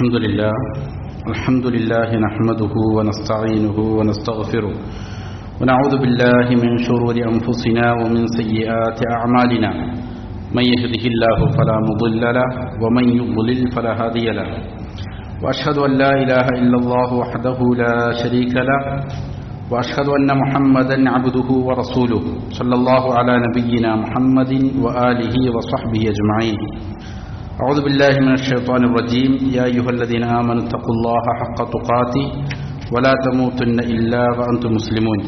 الحمد لله نحمده ونستعينه ونستغفره ونعوذ بالله من شرور أنفسنا ومن سيئات أعمالنا من يهده الله فلا مضل له ومن يضلل فلا هادي له وأشهد أن لا إله إلا الله وحده لا شريك له وأشهد أن محمدا عبده ورسوله صلى الله على نبينا محمد وآله وصحبه أجمعين. أعوذ بالله من الشيطان الرجيم. يا أيها الذين آمنوا اتقوا الله حق تقاته ولا تموتن إلا وأنتم مسلمون.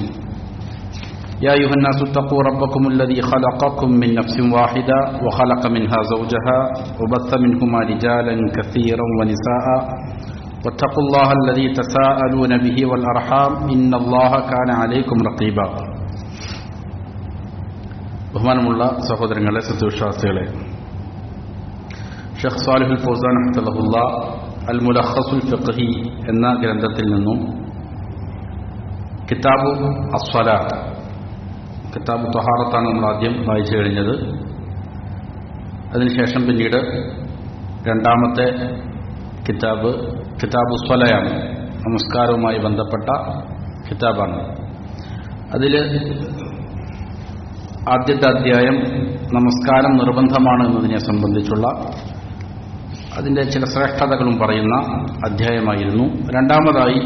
يا أيها الناس اتقوا ربكم الذي خلقكم من نفس واحدة وخلق منها زوجها وبث منهما رجالا كثيرا ونساء واتقوا الله الذي تساءلون به والأرحام إن الله كان عليكم رقيبا. ബഹുമാനമുള്ള സഹോദരങ്ങളെ, സത്യവിശ്വാസികളെ, ഷെയ്ഖ് സാലിഹുൽ ഫൗസാൻ ഹഫിളഹുല്ലാ അൽ മുലഖസുൽ ഫിഖ്ഹി എന്ന ഗ്രന്ഥത്തിൽ നിന്നും കിതാബു അസ്സലാത്ത്, കിതാബു ത്വഹാറത്താണ് നമ്മൾ ആദ്യം വായിച്ചു കഴിഞ്ഞത്. അതിനുശേഷം പിന്നീട് രണ്ടാമത്തെ കിതാബു സ്വലയാണ്, നമസ്കാരവുമായി ബന്ധപ്പെട്ട കിതാബാണ്. അതിൽ ആദ്യത്തെ അധ്യായം നമസ്കാരം നിർബന്ധമാണ് എന്നതിനെ സംബന്ധിച്ചുള്ള അതിൻ്റെ ചില ശ്രേഷ്ഠതകളും പറയുന്ന അധ്യായമായിരുന്നു. രണ്ടാമതായി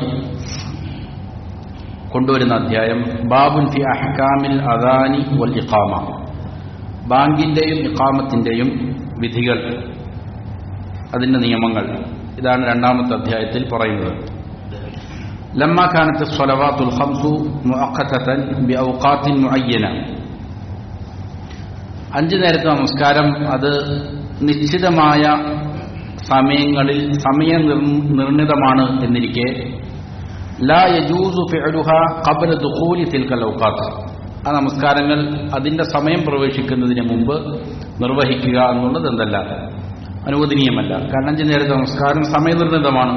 കൊണ്ടുവരുന്ന അധ്യായം ബാബുൻ ഫി അഹ്കാമിൽ അദാനി വൽ ഇഖാമ, ബാങ്കിൻ്റെയും ഇഖാമത്തിൻ്റെയും വിധികൾ, അതിൻ്റെ നിയമങ്ങൾ. ഇതാണ് രണ്ടാമത്തെ അധ്യായത്തിൽ പറയുന്നത്. ലമ്മ കാനത്ത് സ്വലവാത്തുൽ ഖംസു മുഅഖ്ഖതൻ ബിഔഖാത്തിൻ മുഅയ്യന, 5 നേരത്തെ നമസ്കാരം അത് നിശ്ചിതമായ സമയങ്ങളിൽ സമയനിർണിതമാണ് എന്നിരിക്കെ ലാ യജൂസു ഫിഅലുഹാ ഖബ്ല ദുഖൂലി തിൽക്കൽ ഔഖാത്ത്, ആ നമസ്കാരങ്ങൾ അതിൻ്റെ സമയം പ്രവേശിക്കുന്നതിന് മുമ്പ് നിർവഹിക്കുക എന്നുള്ളത് എന്തല്ല, അനുവദനീയമല്ല. കാരണം 5 നേരത്തെ നമസ്കാരം സമയനിർണിതമാണ്.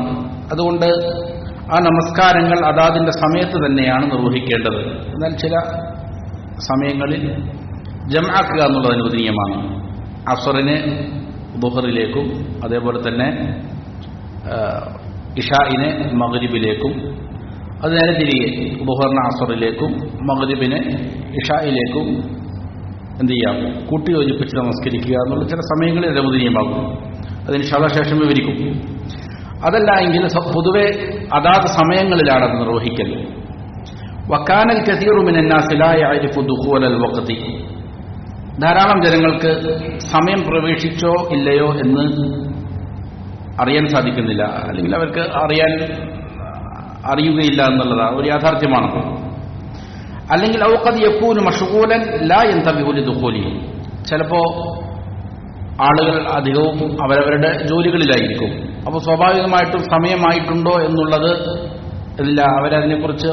അതുകൊണ്ട് ആ നമസ്കാരങ്ങൾ അതാതിൻ്റെ സമയത്ത് തന്നെയാണ് നിർവഹിക്കേണ്ടത്. എന്നാൽ ചില സമയങ്ങളിൽ ജംആക്കുക എന്നുള്ളത് അനുവദനീയമാണ്. അസ്റിനെ ദുഹറിലേക്കും അതേപോലെ തന്നെ ഇഷാഇനെ മഗ്രിബിലേക്കും, അത് നേരെ തിരികെ ദുഹറിനെ അസ്റിലേക്കും മഗ്രിബിനെ ഇഷായിലേക്കും എന്ത് ചെയ്യാം, കൂട്ടിയോജിപ്പിച്ച് നമസ്കരിക്കുക എന്നുള്ള ചില സമയങ്ങളിൽ അനുവദനീയമാകും. അതിന് ശേഷം വിവരിക്കും. അതല്ല എങ്കിൽ പൊതുവെ അതാത് സമയങ്ങളിലാണ് അത് നിർവഹിക്കൽ. വക്കാനൽ കസീറു മിനൻ നാസി ലാ യഅരിഫു ദുഖൂലൽ വഖ്തി, ധാരാളം ജനങ്ങൾക്ക് സമയം പ്രവേശിച്ചോ ഇല്ലയോ എന്ന് അറിയാൻ സാധിക്കുന്നില്ല, അല്ലെങ്കിൽ അവർക്ക് അറിയുകയില്ല എന്നുള്ളതാണ് ഒരു യാഥാർത്ഥ്യമാണ്. അല്ലെങ്കിൽ ഔ ഖദ് യകൂനു മശ്ഗൂലൻ ലാ യൻതബിഹു ലിദുഖൂലി, ചിലപ്പോൾ ആളുകൾ അധികവും അവരവരുടെ ജോലികളിലായിരിക്കും. അപ്പോൾ സ്വാഭാവികമായിട്ടും സമയമായിട്ടുണ്ടോ എന്നുള്ളത് ഇല്ല, അവരതിനെക്കുറിച്ച്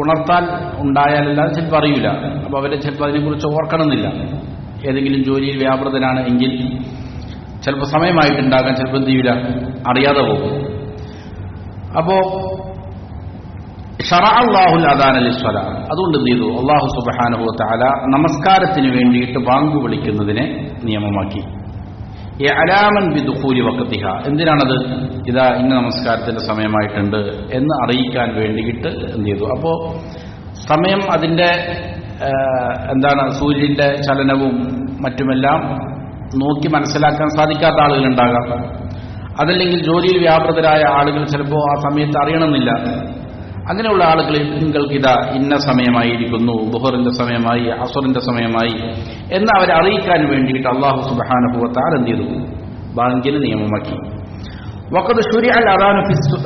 ഉണർത്താൽ ഉണ്ടായാലല്ലാതെ ചിലപ്പോൾ അറിയില്ല. അപ്പോൾ അവരെ ചിലപ്പോൾ അതിനെക്കുറിച്ച് ഓർക്കണമെന്നില്ല. ഏതെങ്കിലും ജോലിയിൽ വ്യാപൃതനാണ് എങ്കിൽ ചിലപ്പോൾ സമയമായിട്ടുണ്ടാകാൻ, ചിലപ്പോൾ എന്ത് ചെയ്യില്ല, അറിയാതെ പോകും. അപ്പോൾ ശറഅ അല്ലാഹുൽ അദാന ലിസ്സലാ, അതുകൊണ്ട് എന്ത് ചെയ്തു, അല്ലാഹു സുബ്ഹാനഹു വ തആല നമസ്കാരത്തിന് വേണ്ടിയിട്ട് ബാങ്ക് വിളിക്കുന്നതിനെ നിയമമാക്കി. ഇഅലാമൻ ബിദുഖൂലി വഖതിഹ, എന്തിനാണത്, ഇതാ ഇന്ന നമസ്കാരത്തിന്റെ സമയമായിട്ടുണ്ട് എന്ന് അറിയിക്കാൻ വേണ്ടിയിട്ട് എന്ത് ചെയ്തു. അപ്പോൾ സമയം അതിൻ്റെ സൂര്യന്റെ ചലനവും മറ്റുമെല്ലാം നോക്കി മനസ്സിലാക്കാൻ സാധിക്കാത്ത ആളുകളുണ്ടാകാം. അതല്ലെങ്കിൽ ജോലിയിൽ വ്യാപൃതരായ ആളുകൾ ചിലപ്പോൾ ആ സമയത്ത് അറിയണമെന്നില്ല. അങ്ങനെയുള്ള ആളുകളിൽ നിങ്ങൾക്ക് ഇതാ ഇന്ന സമയമായിരിക്കുന്നു, ദുഹറിന്റെ സമയമായി, അസ്റിന്റെ സമയമായി എന്ന് അവരെ അറിയിക്കാൻ വേണ്ടിയിട്ട് അല്ലാഹു സുബ്ഹാനഹു വ തആല എന്ത് ചെയ്തു, ബാങ്കിന് നിയമമാക്കി. വഖദ് ശുരിഅൽ അദാനു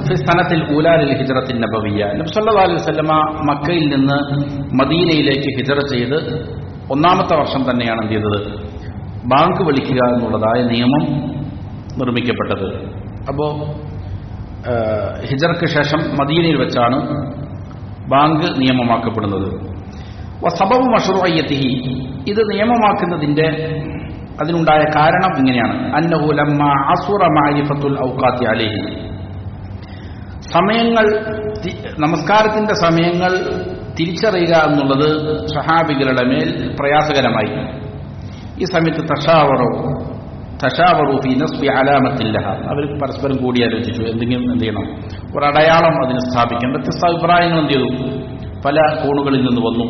ഫി സനത്തിൽ ഊലാ ലിൽ ഹിജ്റത്തിൻ നബവിയ്യ, നബി സല്ലല്ലാഹു അലൈഹി വസല്ലമ മക്കയിൽ നിന്ന് മദീനയിലേക്ക് ഹിജ്റ ചെയ്ത് 1-ാമത്തെ വർഷം തന്നെയാണ് എന്ത് ചെയ്തത്, ബാങ്ക് വിളിക്കുക എന്നുള്ളതായ നിയമം നിർമ്മിക്കപ്പെട്ടത്. അപ്പോൾ ഹിജ്റയ്ക്ക് ശേഷം മദീനയിൽ വെച്ചാണ് ബാങ്ക് നിയമമാക്കപ്പെടുന്നത്. വസബബു മശ്റൂഇയ്യതിഹി, ഇത് നിയമമാക്കുന്നതിന്റെ അതിനുണ്ടായ കാരണം ഇങ്ങനെയാണ്. അന്നഹു ലമ്മ അസുറ മഅരിഫത്തുൽ ഔഖാത്തി അലൈഹി, സമയങ്ങൾ, നമസ്കാരത്തിന്റെ സമയങ്ങൾ തിരിച്ചറിയുക എന്നുള്ളത് സഹാബികളുടെ മേൽ പ്രയാസകരമായി. ഈ സമയത്ത് തഷാവറോ തശാവറു ഫീ നസ്ബി അലാമത്തിൻ ലഹ, അവർ പരസ്പരം കൂടിയാലോചിച്ചു എന്ത് ചെയ്യണം, ഒരു അടയാളം അതിന് സ്ഥാപിക്കണം. വ്യത്യസ്ത അഭിപ്രായങ്ങൾ എന്ത് ചെയ്തു, പല കോണുകളിൽ നിന്ന് വന്നു.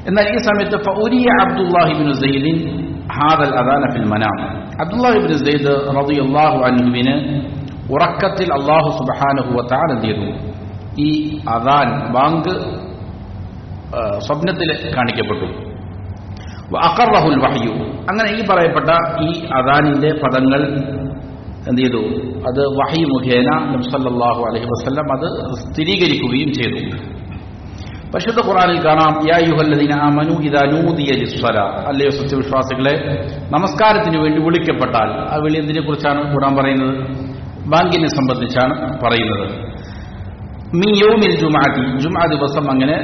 എന്നാൽ ഈ സമയത്ത് ഫഉരിയ അബ്ദുല്ലാഹി ഇബ്നു സൈദിൻ ഹാദൽ അദാന ഫിൽ മനാം, അബ്ദുല്ലാഹി ഇബ്നു സൈദ് റളിയല്ലാഹു അൻഹുവിന് ഉറക്കത്തിൽ അല്ലാഹു സുബ്ഹാനഹു വ തആല എന്ത് ചെയ്തു, ഈ അദാൻ ബാങ്ക് സ്വപ്നത്തിൽ കാണിക്കപ്പെട്ടു. വഅഖറഹുൽ വഹ്യു, അങ്ങനെ ഈ പറയപ്പെട്ട ഈ അദാനിന്റെ പദങ്ങൾ എന്ത് ചെയ്തു, അത് വഹി മുഖേന നബി സല്ലല്ലാഹു അലൈഹി വസല്ലം അത് സ്ഥിരീകരിക്കുകയും ചെയ്തു. പരിശുദ്ധ ഖുർആനിൽ കാണാം, യാ അയ്യുഹല്ലദീന ആമനൂ ഇദാ നൂദിയ ലിസ്സലാ, അല്ലയോ സത്യവിശ്വാസികളെ, നമസ്കാരത്തിന് വേണ്ടി വിളിക്കപ്പെട്ടാൽ. ആ വിളി എന്തിനെ കുറിച്ചാണ് ഖുർആൻ പറയുന്നത്? ബാങ്കിനെ സംബന്ധിച്ചാണ് പറയുന്നത്. മിൻ യൗമിൽ ജുമുഅത്തി, ജുമുഅ ദിവസം അങ്ങനെ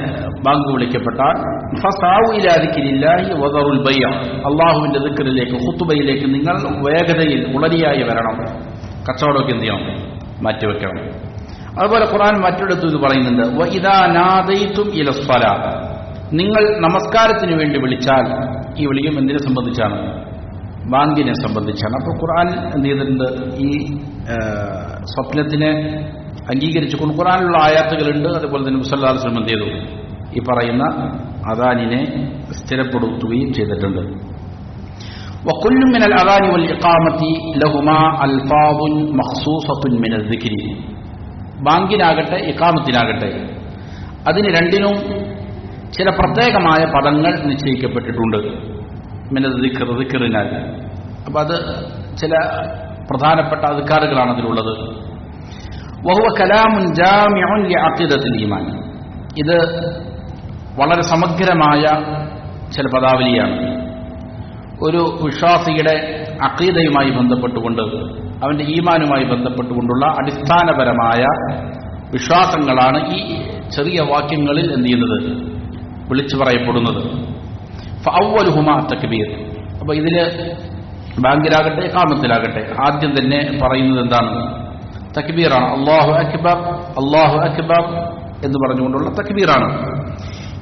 ബാങ്ക് വിളിക്കപ്പെട്ടാൽ, ഫസഔ ഇലാ ദിക്രില്ലാഹി വദറുൽ ബൈഅ, അല്ലാഹുവിന്റെ ദിക്റിലേക്ക്, ഖുതുബയിലേക്ക് നിങ്ങൾ വേഗതയിൽ ഉളരിയായി വരണം. കച്ചവടമൊക്കെ എന്ത് ചെയ്യണം, മാറ്റിവെക്കണം. അതുപോലെ ഖുർആൻ മറ്റൊരിടത്തും ഇത് പറയുന്നുണ്ട്, വഇദാ നാദൈതും ഇലസ്സലാ, നിങ്ങൾ നമസ്കാരത്തിന് വേണ്ടി വിളിച്ചാൽ. ഈ വിളിയും എന്തിനെ സംബന്ധിച്ചാണ്? ബാങ്കിനെ സംബന്ധിച്ചാണ്. അപ്പോൾ ഖുർആൻ എന്ത് ചെയ്തിട്ടുണ്ട്, ഈ സ്വപ്നത്തിനെ അംഗീകരിച്ചുകൊണ്ട് ഖുർആനിലുള്ള ആയാത്തുകളുണ്ട്. അതുപോലെ തന്നെ നബി സല്ലല്ലാഹു അലൈഹി വസല്ലം എന്ത് ചെയ്തു, ഈ പറയുന്ന അദാനിനെ സ്ഥിരപ്പെടുത്തുകയും ചെയ്തിട്ടുണ്ട്. വകുല്ലു മിനൽ അദാനി വൽ ഇഖാമത്തി ലഹുമാ അൽഫാദുൻ മഖ്സൂസത്തുൻ മിനൽ ദിക്രി, ബാങ്കിനാകട്ടെ ഇഖാമത്തിനാകട്ടെ അതിന് രണ്ടിനും ചില പ്രത്യേകമായ പദങ്ങൾ നിശ്ചയിക്കപ്പെട്ടിട്ടുണ്ട്. മിനൽ ദിക്ർ, ദിക്റിനാൽ. അപ്പം അത് ചില പ്രധാനപ്പെട്ട അദ്കാറുകളാണ് അതിലുള്ളത്. വഹുവ കലാമുൻ ജാമിഉൻ ലിഅഖീദത്തിൽ ഈമാൻ, ഇത് വളരെ സമഗ്രമായ ചില പദാവലിയാണ്. ഒരു വിശ്വാസിയുടെ അഖീദയുമായി ബന്ധപ്പെട്ടുകൊണ്ട്, അവന്റെ ഈമാനുമായി ബന്ധപ്പെട്ടുകൊണ്ടുള്ള അടിസ്ഥാനപരമായ വിശ്വാസങ്ങളാണ് ഈ ചെറിയ വാക്യങ്ങളിൽ എന്ത് ചെയ്യുന്നത്, വിളിച്ചു പറയപ്പെടുന്നത്. ഫഅവ്വലുഹുമാ തക്ബീർ, അപ്പോൾ ഇതില് ബാങ്കിലാകട്ടെ ഇഖാമത്തിലാകട്ടെ ആദ്യം തന്നെ പറയുന്നത് എന്താണ്? തക്ബീറാണ്. അല്ലാഹു അക്ബർ, അല്ലാഹു അക്ബർ എന്ന് പറഞ്ഞുകൊണ്ടുള്ള തക്ബീറാണ്.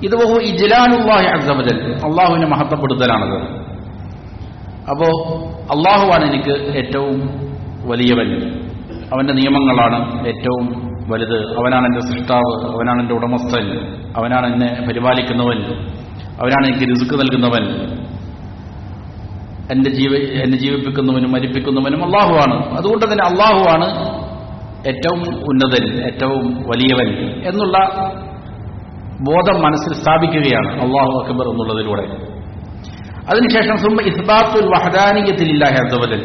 ഇത് വഹു ഇജ്ലാലുല്ലാഹി അസ്സ വജൽ, അല്ലാഹുവിനെ മഹത്വപ്പെടുത്തലാണത്. അപ്പോ അല്ലാഹുവാണ് എനിക്ക് ഏറ്റവും വലിയവൻ, അവന്റെ നിയമങ്ങളാണ് ഏറ്റവും വലുത്, അവനാണ് എൻ്റെ സൃഷ്ടാവ്, അവനാണ് എൻ്റെ ഉടമസ്ഥൻ, അവനാണ് എന്നെ പരിപാലിക്കുന്നവൻ, അവനാണ് എനിക്ക് റിസ്ക് നൽകുന്നവൻ, എന്നെ ജീവിപ്പിക്കുന്നവനും മരിപ്പിക്കുന്നവനും അല്ലാഹുവാണ്. അതുകൊണ്ട് തന്നെ അല്ലാഹുവാണ് ഏറ്റവും ഉന്നതൻ, ഏറ്റവും വലിയവൻ എന്നുള്ള ബോധം മനസ്സിൽ സ്ഥാപിക്കുകയാണ് അല്ലാഹു അക്ബർ എന്നുള്ളതിലൂടെ. അതിനുശേഷം സുമ്മ ഇസ്ബാത്തുൽ വഹദാനിയ്യത്തി ലില്ലാഹി അസ്സ വജൽ,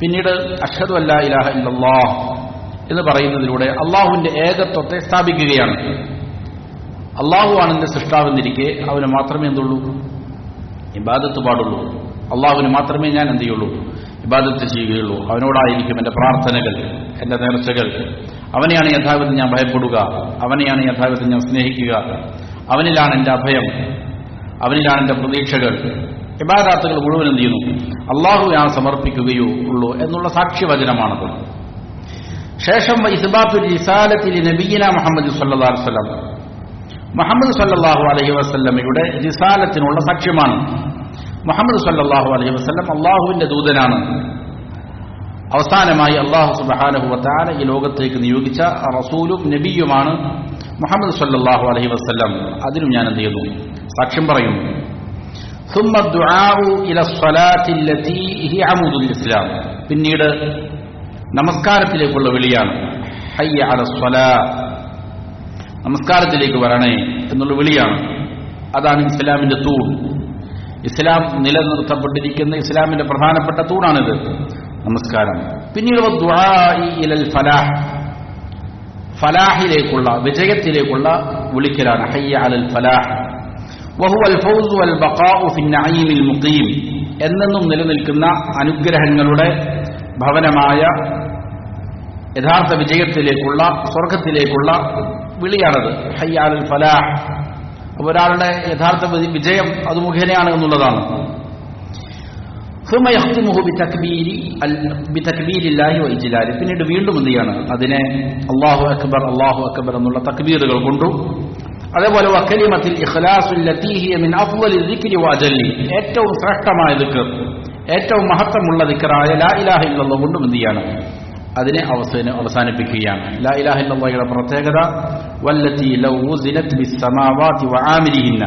പിന്നീട് അഷ്ഹദു അല്ലാ ഇലാഹ ഇല്ലല്ലാഹ് എന്ന് പറയുന്നതിലൂടെ അള്ളാഹുവിന്റെ ഏകത്വത്തെ സ്ഥാപിക്കുകയാണ്. അള്ളാഹുവാണ് എന്റെ സൃഷ്ടാവെന്നിരിക്കെ അവന് മാത്രമേ എന്തുള്ളൂ, ഇബാദത്ത് പാടുള്ളൂ. അള്ളാഹുവിന് മാത്രമേ ഞാൻ എന്ത് ചെയ്യുള്ളൂ, ഇബാദത്ത് ചെയ്യുകയുള്ളൂ. അവനോടായിരിക്കും എൻ്റെ പ്രാർത്ഥനകൾ, എൻ്റെ നേർച്ചകൾ. അവനെയാണ് യഥാവിധം ഞാൻ ഭയപ്പെടുക, അവനെയാണ് യഥാവിധം ഞാൻ സ്നേഹിക്കുക, അവനിലാണ് എൻ്റെ അഭയം, അവനിലാണ് എൻ്റെ പ്രതീക്ഷകൾ. ഇബാദത്തുകൾ മുഴുവൻ എന്ത് ചെയ്യുന്നു, അള്ളാഹുവിനാണ് സമർപ്പിക്കുകയേ ഉള്ളൂ എന്നുള്ള സാക്ഷ്യവചനമാണത്. ശേഷം ഇസ്ബാത്തുൽ റിസാലത്തി ലിനബിയിന മുഹമ്മദ് സല്ലല്ലാഹു അലൈഹി വസല്ലം, മുഹമ്മദ് സല്ലല്ലാഹു അലൈഹി വസല്ലമയുടെ റിസാലത്തിനുള്ള സാക്ഷ്യമാണ്. മുഹമ്മദ് സല്ലല്ലാഹു അലൈഹി വസല്ലം അള്ളാഹുവിന്റെ ദൂതനാണ്. അവസാനമായി അള്ളാഹു സുബ്ഹാനഹു വ തആല ഈ ലോകത്തേക്ക് നിയോഗിച്ച റസൂലും നബിയുമാണ് മുഹമ്മദ് സല്ലല്ലാഹു അലൈഹി വസല്ലം. അതിനും ഞാൻ എന്ത് ചെയ്യുന്നു, സാക്ഷ്യം പറയുന്നു. ثم الدعاء الى الصلاه التي هي عمود الاسلام, പിന്നീട് നമസ്കാരത്തിലേക്കുള്ള വിളിയാണ്. ഹയ്യ അലസ്സലാ, നമസ്കാരത്തിലേക്ക് വരണേ എന്നുള്ള വിളിയാണ്. അതാണ് ഇസ്ലാമിന്റെ തൂൺ. ഇസ്ലാം നിലനിർത്തപ്പെട്ടിരിക്കുന്ന ഇസ്ലാമിന്റെ പ്രധാനപ്പെട്ട തൂണാണിത്, നമസ്കാരം. പിന്നീട് ദുആഇ ഇലൽ ഫലാഹ്, ഫലാഹിലേക്കുള്ള വിജയത്തിലേക്കുള്ള വിളിക്കലാണ്. ഹയ്യ അലൽ ഫലാഹ് വഹുവൽ ഫൗസ് വൽ ബഖാഉ ഫിൻ നഈമിൽ മുഖീം, എന്നെന്നും നിലനിൽക്കുന്ന അനുഗ്രഹങ്ങളുടെ ഭവനമായ യഥാർത്ഥ വിജയത്തിലേക്കുള്ള സ്വർഗത്തിലേക്കുള്ള വിളിയാണത്. ഹയ്യ അലൽ ഫലാഹ്, ഒരാളുടെ യഥാർത്ഥ വിജയം അത് മുഖേനയാണ് എന്നുള്ളതാണ്. ثم يختمه بتكبير الله وإجلاله, പിന്നീട് വീണ്ടും എന്ത് ചെയ്യാണ്, അതിനെ അല്ലാഹു അക്ബർ അല്ലാഹു അക്ബർ എന്നുള്ള തക്ബീറുകൾ കൊണ്ടും, അതേപോലെ വകലിമത്തിൽ ഇഖ്ലാസുൽ ലതീ ഹിയ മിൻ അഫ്ളലി ദിക്രി വഅജല്ലി, ഏറ്റവും ശ്രേഷ്ഠമായ ദിക്ർ, ഏറ്റവും മഹത്വമുള്ള ദിക്റായ ലാ ഇലാഹ ഇല്ലല്ലാഹ് കൊണ്ടും എന്ത് ചെയ്യാണ്, അതിനെ അവസാനിപ്പിക്കുകയാണ്. ലാ ഇലാഹ ഇല്ലല്ലാഹയുടെ പ്രത്യേകത വല്ലത്തി ലൗ ഉസിലത് ബിസ്സമാവാതി വആമിരിഹിന്ന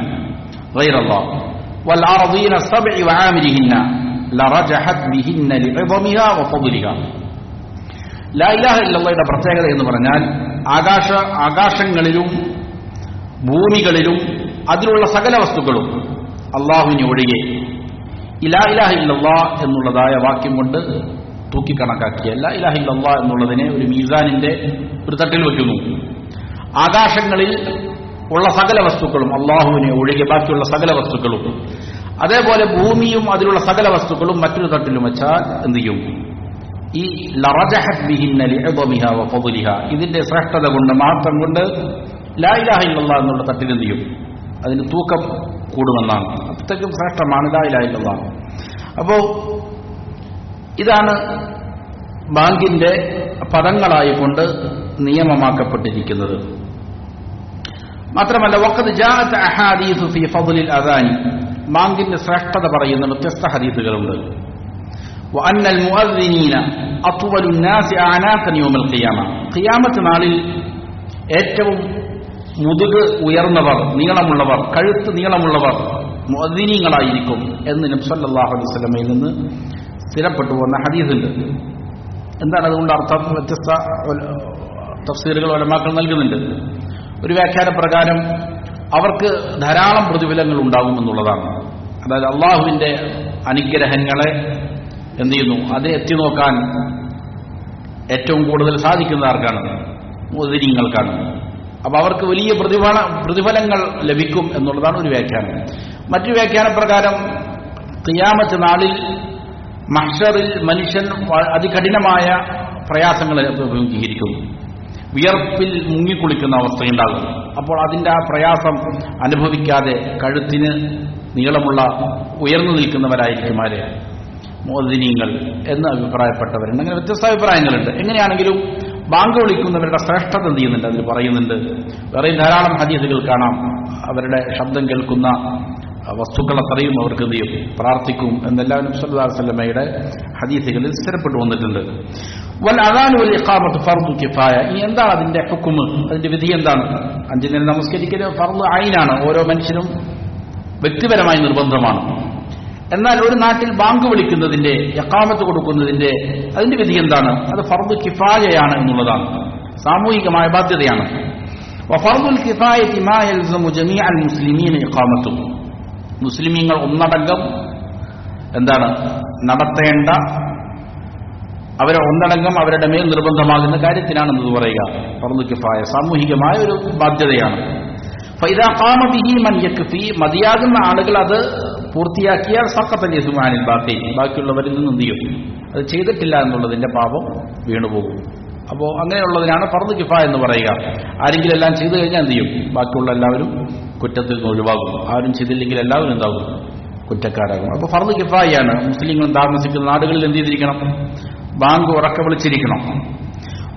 ഗൈറല്ലാഹ് വൽ അർദീന സബ്ഇ വആമിരിഹിന്ന ലറജഹത് ബിഹിന്ന ലിഇദമിഹാ വഫദ്ലിഹാ. ലാ ഇലാഹ ഇല്ലല്ലാഹയുടെ പ്രത്യേകത എന്ന് പറഞ്ഞാൽ ആകാശങ്ങളിലും ഭൂമികളിലും അതിലുള്ള സകല വസ്തുക്കളും അള്ളാഹുവിനെ ഒഴികെ ലാ ഇലാഹ ഇല്ലല്ലാഹ് എന്നുള്ളതായ വാക്യം കൊണ്ട് തൂക്കിക്കണക്കാക്കിയ ലാ ഇലാഹ ഇല്ലല്ലാഹ് എന്നുള്ളതിനെ ഒരു മീസാനിന്റെ ഒരു തട്ടിൽ വയ്ക്കുന്നു. ആകാശങ്ങളിൽ ഉള്ള സകല വസ്തുക്കളും അള്ളാഹുവിനെ ഒഴികെ ബാക്കിയുള്ള സകല വസ്തുക്കളും, അതേപോലെ ഭൂമിയും അതിലുള്ള സകല വസ്തുക്കളും മറ്റൊരു തട്ടിലും വെച്ചാൽ എന്ത് ചെയ്യും, ഈ ലറജഹത് ബിഹിന്ന ലിഇദമിഹാ വഫദ്ലിഹാ ഇതിന്റെ ശ്രേഷ്ഠത കൊണ്ട് മഹത്വം കൊണ്ട് ലാ ഇലാഹ ഇല്ലല്ലാഹ് എന്നുള്ള തട്ടിൽ എന്ത് ചെയ്യും, അതിന് തൂക്കം കൂടുമെന്നാണ്. അത്രയ്ക്കും ശ്രേഷ്ഠമാണ് ലാ ഇലാഹ ഇല്ലല്ലാഹ്. അപ്പോ ഇതാണ് ബാങ്കിന്റെ പദങ്ങളായിക്കൊണ്ട് നിയമമാക്കപ്പെട്ടിരിക്കുന്നത്. മാത്രമല്ല വഖദ് ജാഅത് അഹാദീസു ഫീ ഫദ്ലിൽ അദാനി, ബാങ്കിന്റെ ശ്രേഷ്ഠത പറയുന്ന വ്യത്യസ്ത ഹദീസുകളുണ്ട്. വഅന്നൽ മുഅദ്ദിനീന അത്വലുൻ നാസി അഅനാഖൻ യൗമൽ ഖിയാമ, ഖിയാമത്ത് നാളിൽ ഏറ്റവും മുതുക് ഉയർന്നവർ, നീളമുള്ളവർ, കഴുത്ത് നീളമുള്ളവർ മുഅദ്ദിനീങ്ങളായിരിക്കും എന്ന് നബി സല്ലല്ലാഹു അലൈഹി വസല്ലമയിൽ നിന്ന് സ്ഥിരപ്പെട്ടു വന്ന ഹദീസുണ്ട്. എന്താണ് അതുകൊണ്ട് അർത്ഥം? വ്യത്യസ്ത തഫ്സീറുകൾ ഉലമാക്കൾ നൽകുന്നുണ്ട്. ഒരു വ്യാഖ്യാന പ്രകാരം അവർക്ക് ധാരാളം പ്രതിഫലങ്ങൾ ഉണ്ടാകുമെന്നുള്ളതാണ്. അതായത് അള്ളാഹുവിന്റെ അനുഗ്രഹങ്ങളെ എന്ത് ചെയ്യുന്നു, അത് എത്തി നോക്കാൻ ഏറ്റവും കൂടുതൽ സാധിക്കുന്ന ആർക്കാണ്? മുഅദ്ദിനീങ്ങൾക്കാണ്. അപ്പൊ അവർക്ക് വലിയ പ്രതിഫലങ്ങൾ ലഭിക്കും എന്നുള്ളതാണ് ഒരു വ്യാഖ്യാനം. മറ്റൊരു വ്യാഖ്യാന പ്രകാരം ഖിയാമത്ത് നാളിൽ മഹ്ശറിൽ മനുഷ്യൻ അതികഠിനമായ പ്രയാസങ്ങളെ അഭിമുഖീകരിക്കും. വിയർപ്പിൽ മുങ്ങിക്കുളിക്കുന്ന അവസ്ഥയുണ്ടാകും. അപ്പോൾ അതിന്റെ ആ പ്രയാസം അനുഭവിക്കാതെ കഴുത്തിന് നീളമുള്ള ഉയർന്നു നിൽക്കുന്നവരായിരിക്കും ആര്? മുഅദ്ദിനീങ്ങൾ എന്ന് അഭിപ്രായപ്പെട്ടവരുണ്ട്. അങ്ങനെ വ്യത്യസ്ത അഭിപ്രായങ്ങളുണ്ട്. എങ്ങനെയാണെങ്കിലും ബാങ്ക് വിളിക്കുന്നവരുടെ ശ്രേഷ്ഠത എന്ത് ചെയ്യുന്നുണ്ട്, അതിൽ പറയുന്നുണ്ട്. വേറെയും ധാരാളം ഹദീസുകൾ കാണാം. അവരുടെ ശബ്ദം കേൾക്കുന്ന വസ്തുക്കൾ അത്രയും അവർക്ക് എന്ത് ചെയ്യും, പ്രാർത്ഥിക്കും എന്നെല്ലാം നബി സല്ലല്ലാഹു അലൈഹി വസല്ലമയുടെ ഹദീസുകളിൽ സ്ഥിരപ്പെട്ടു വന്നിട്ടുണ്ട്. വൽ അദാൻ വൽ ഇഖാമത്ത് ഫർദു കിഫായ, ഇനി എന്താണ് അതിന്റെ ഹുക്മ്, അതിന്റെ വിധി എന്താണ്? 5 നേരം നമസ്കരിക്കൽ ഫർദ് ഐനാണ്, ഓരോ മനുഷ്യനും വ്യക്തിപരമായി നിർബന്ധമാണ്. എന്നാൽ ഒരു നാട്ടിൽ ബാങ്ക് വിളിക്കുന്നതിന്റെ, ഇഖാമത്ത് കൊടുക്കുന്നതിന്റെ അതിന്റെ വിധി എന്താണ്? അത് ഫർദ് കിഫായയാണ് എന്നുള്ളതാണ്, സാമൂഹികമായ ബാധ്യതയാണ്. വഫർദുൽ കിഫായത്തി മാ യൽസമു ജമീഅൽ മുസ്ലിമീന ഇഖാമത്തു, മുസ്ലിമീങ്ങൾ ഒന്നടങ്കം എന്താണ് നടത്തേണ്ട, അവരെ ഒന്നടങ്കം അവരുടെ മേൽ നിർബന്ധമാകുന്ന കാര്യത്തിനാണെന്നത് പറയുക. ഫർദു കിഫായ സാമൂഹികമായ ഒരു ബാധ്യതയാണ്. ഫൈദാ ഖാമ ബിഹി മൻ യക്ഫി, മതിയാകുന്ന ആളുകൾ അത് പൂർത്തിയാക്കിയാൽ സഖത്തൽ ഇസ്മു അനിൽ ബാഖി, ബാക്കിയുള്ളവരിൽ നിന്ന് എന്ത് ചെയ്യും, അത് ചെയ്തിട്ടില്ല എന്നുള്ളതിന്റെ പാപം വീണുപോകും. അപ്പോൾ അങ്ങനെയുള്ളതിനാണ് ഫർദു കിഫായ എന്ന് പറയുക. ആരെങ്കിലും എല്ലാം ചെയ്തു കഴിഞ്ഞാൽ എന്ത് ചെയ്യും, ബാക്കിയുള്ള എല്ലാവരും കുറ്റത്തിൽ നിന്ന് ഒഴിവാകും. ആരും ചെയ്തില്ലെങ്കിൽ എല്ലാവരും എന്താകും, കുറ്റക്കാരാകും. അപ്പോൾ ഫർദു കിഫായാണ്. മുസ്ലിങ്ങൾ താമസിക്കുന്ന നാടുകളിൽ എന്ത് ചെയ്തിരിക്കണം, ബാങ്ക് ഉറക്കെ വിളിച്ചിരിക്കണം.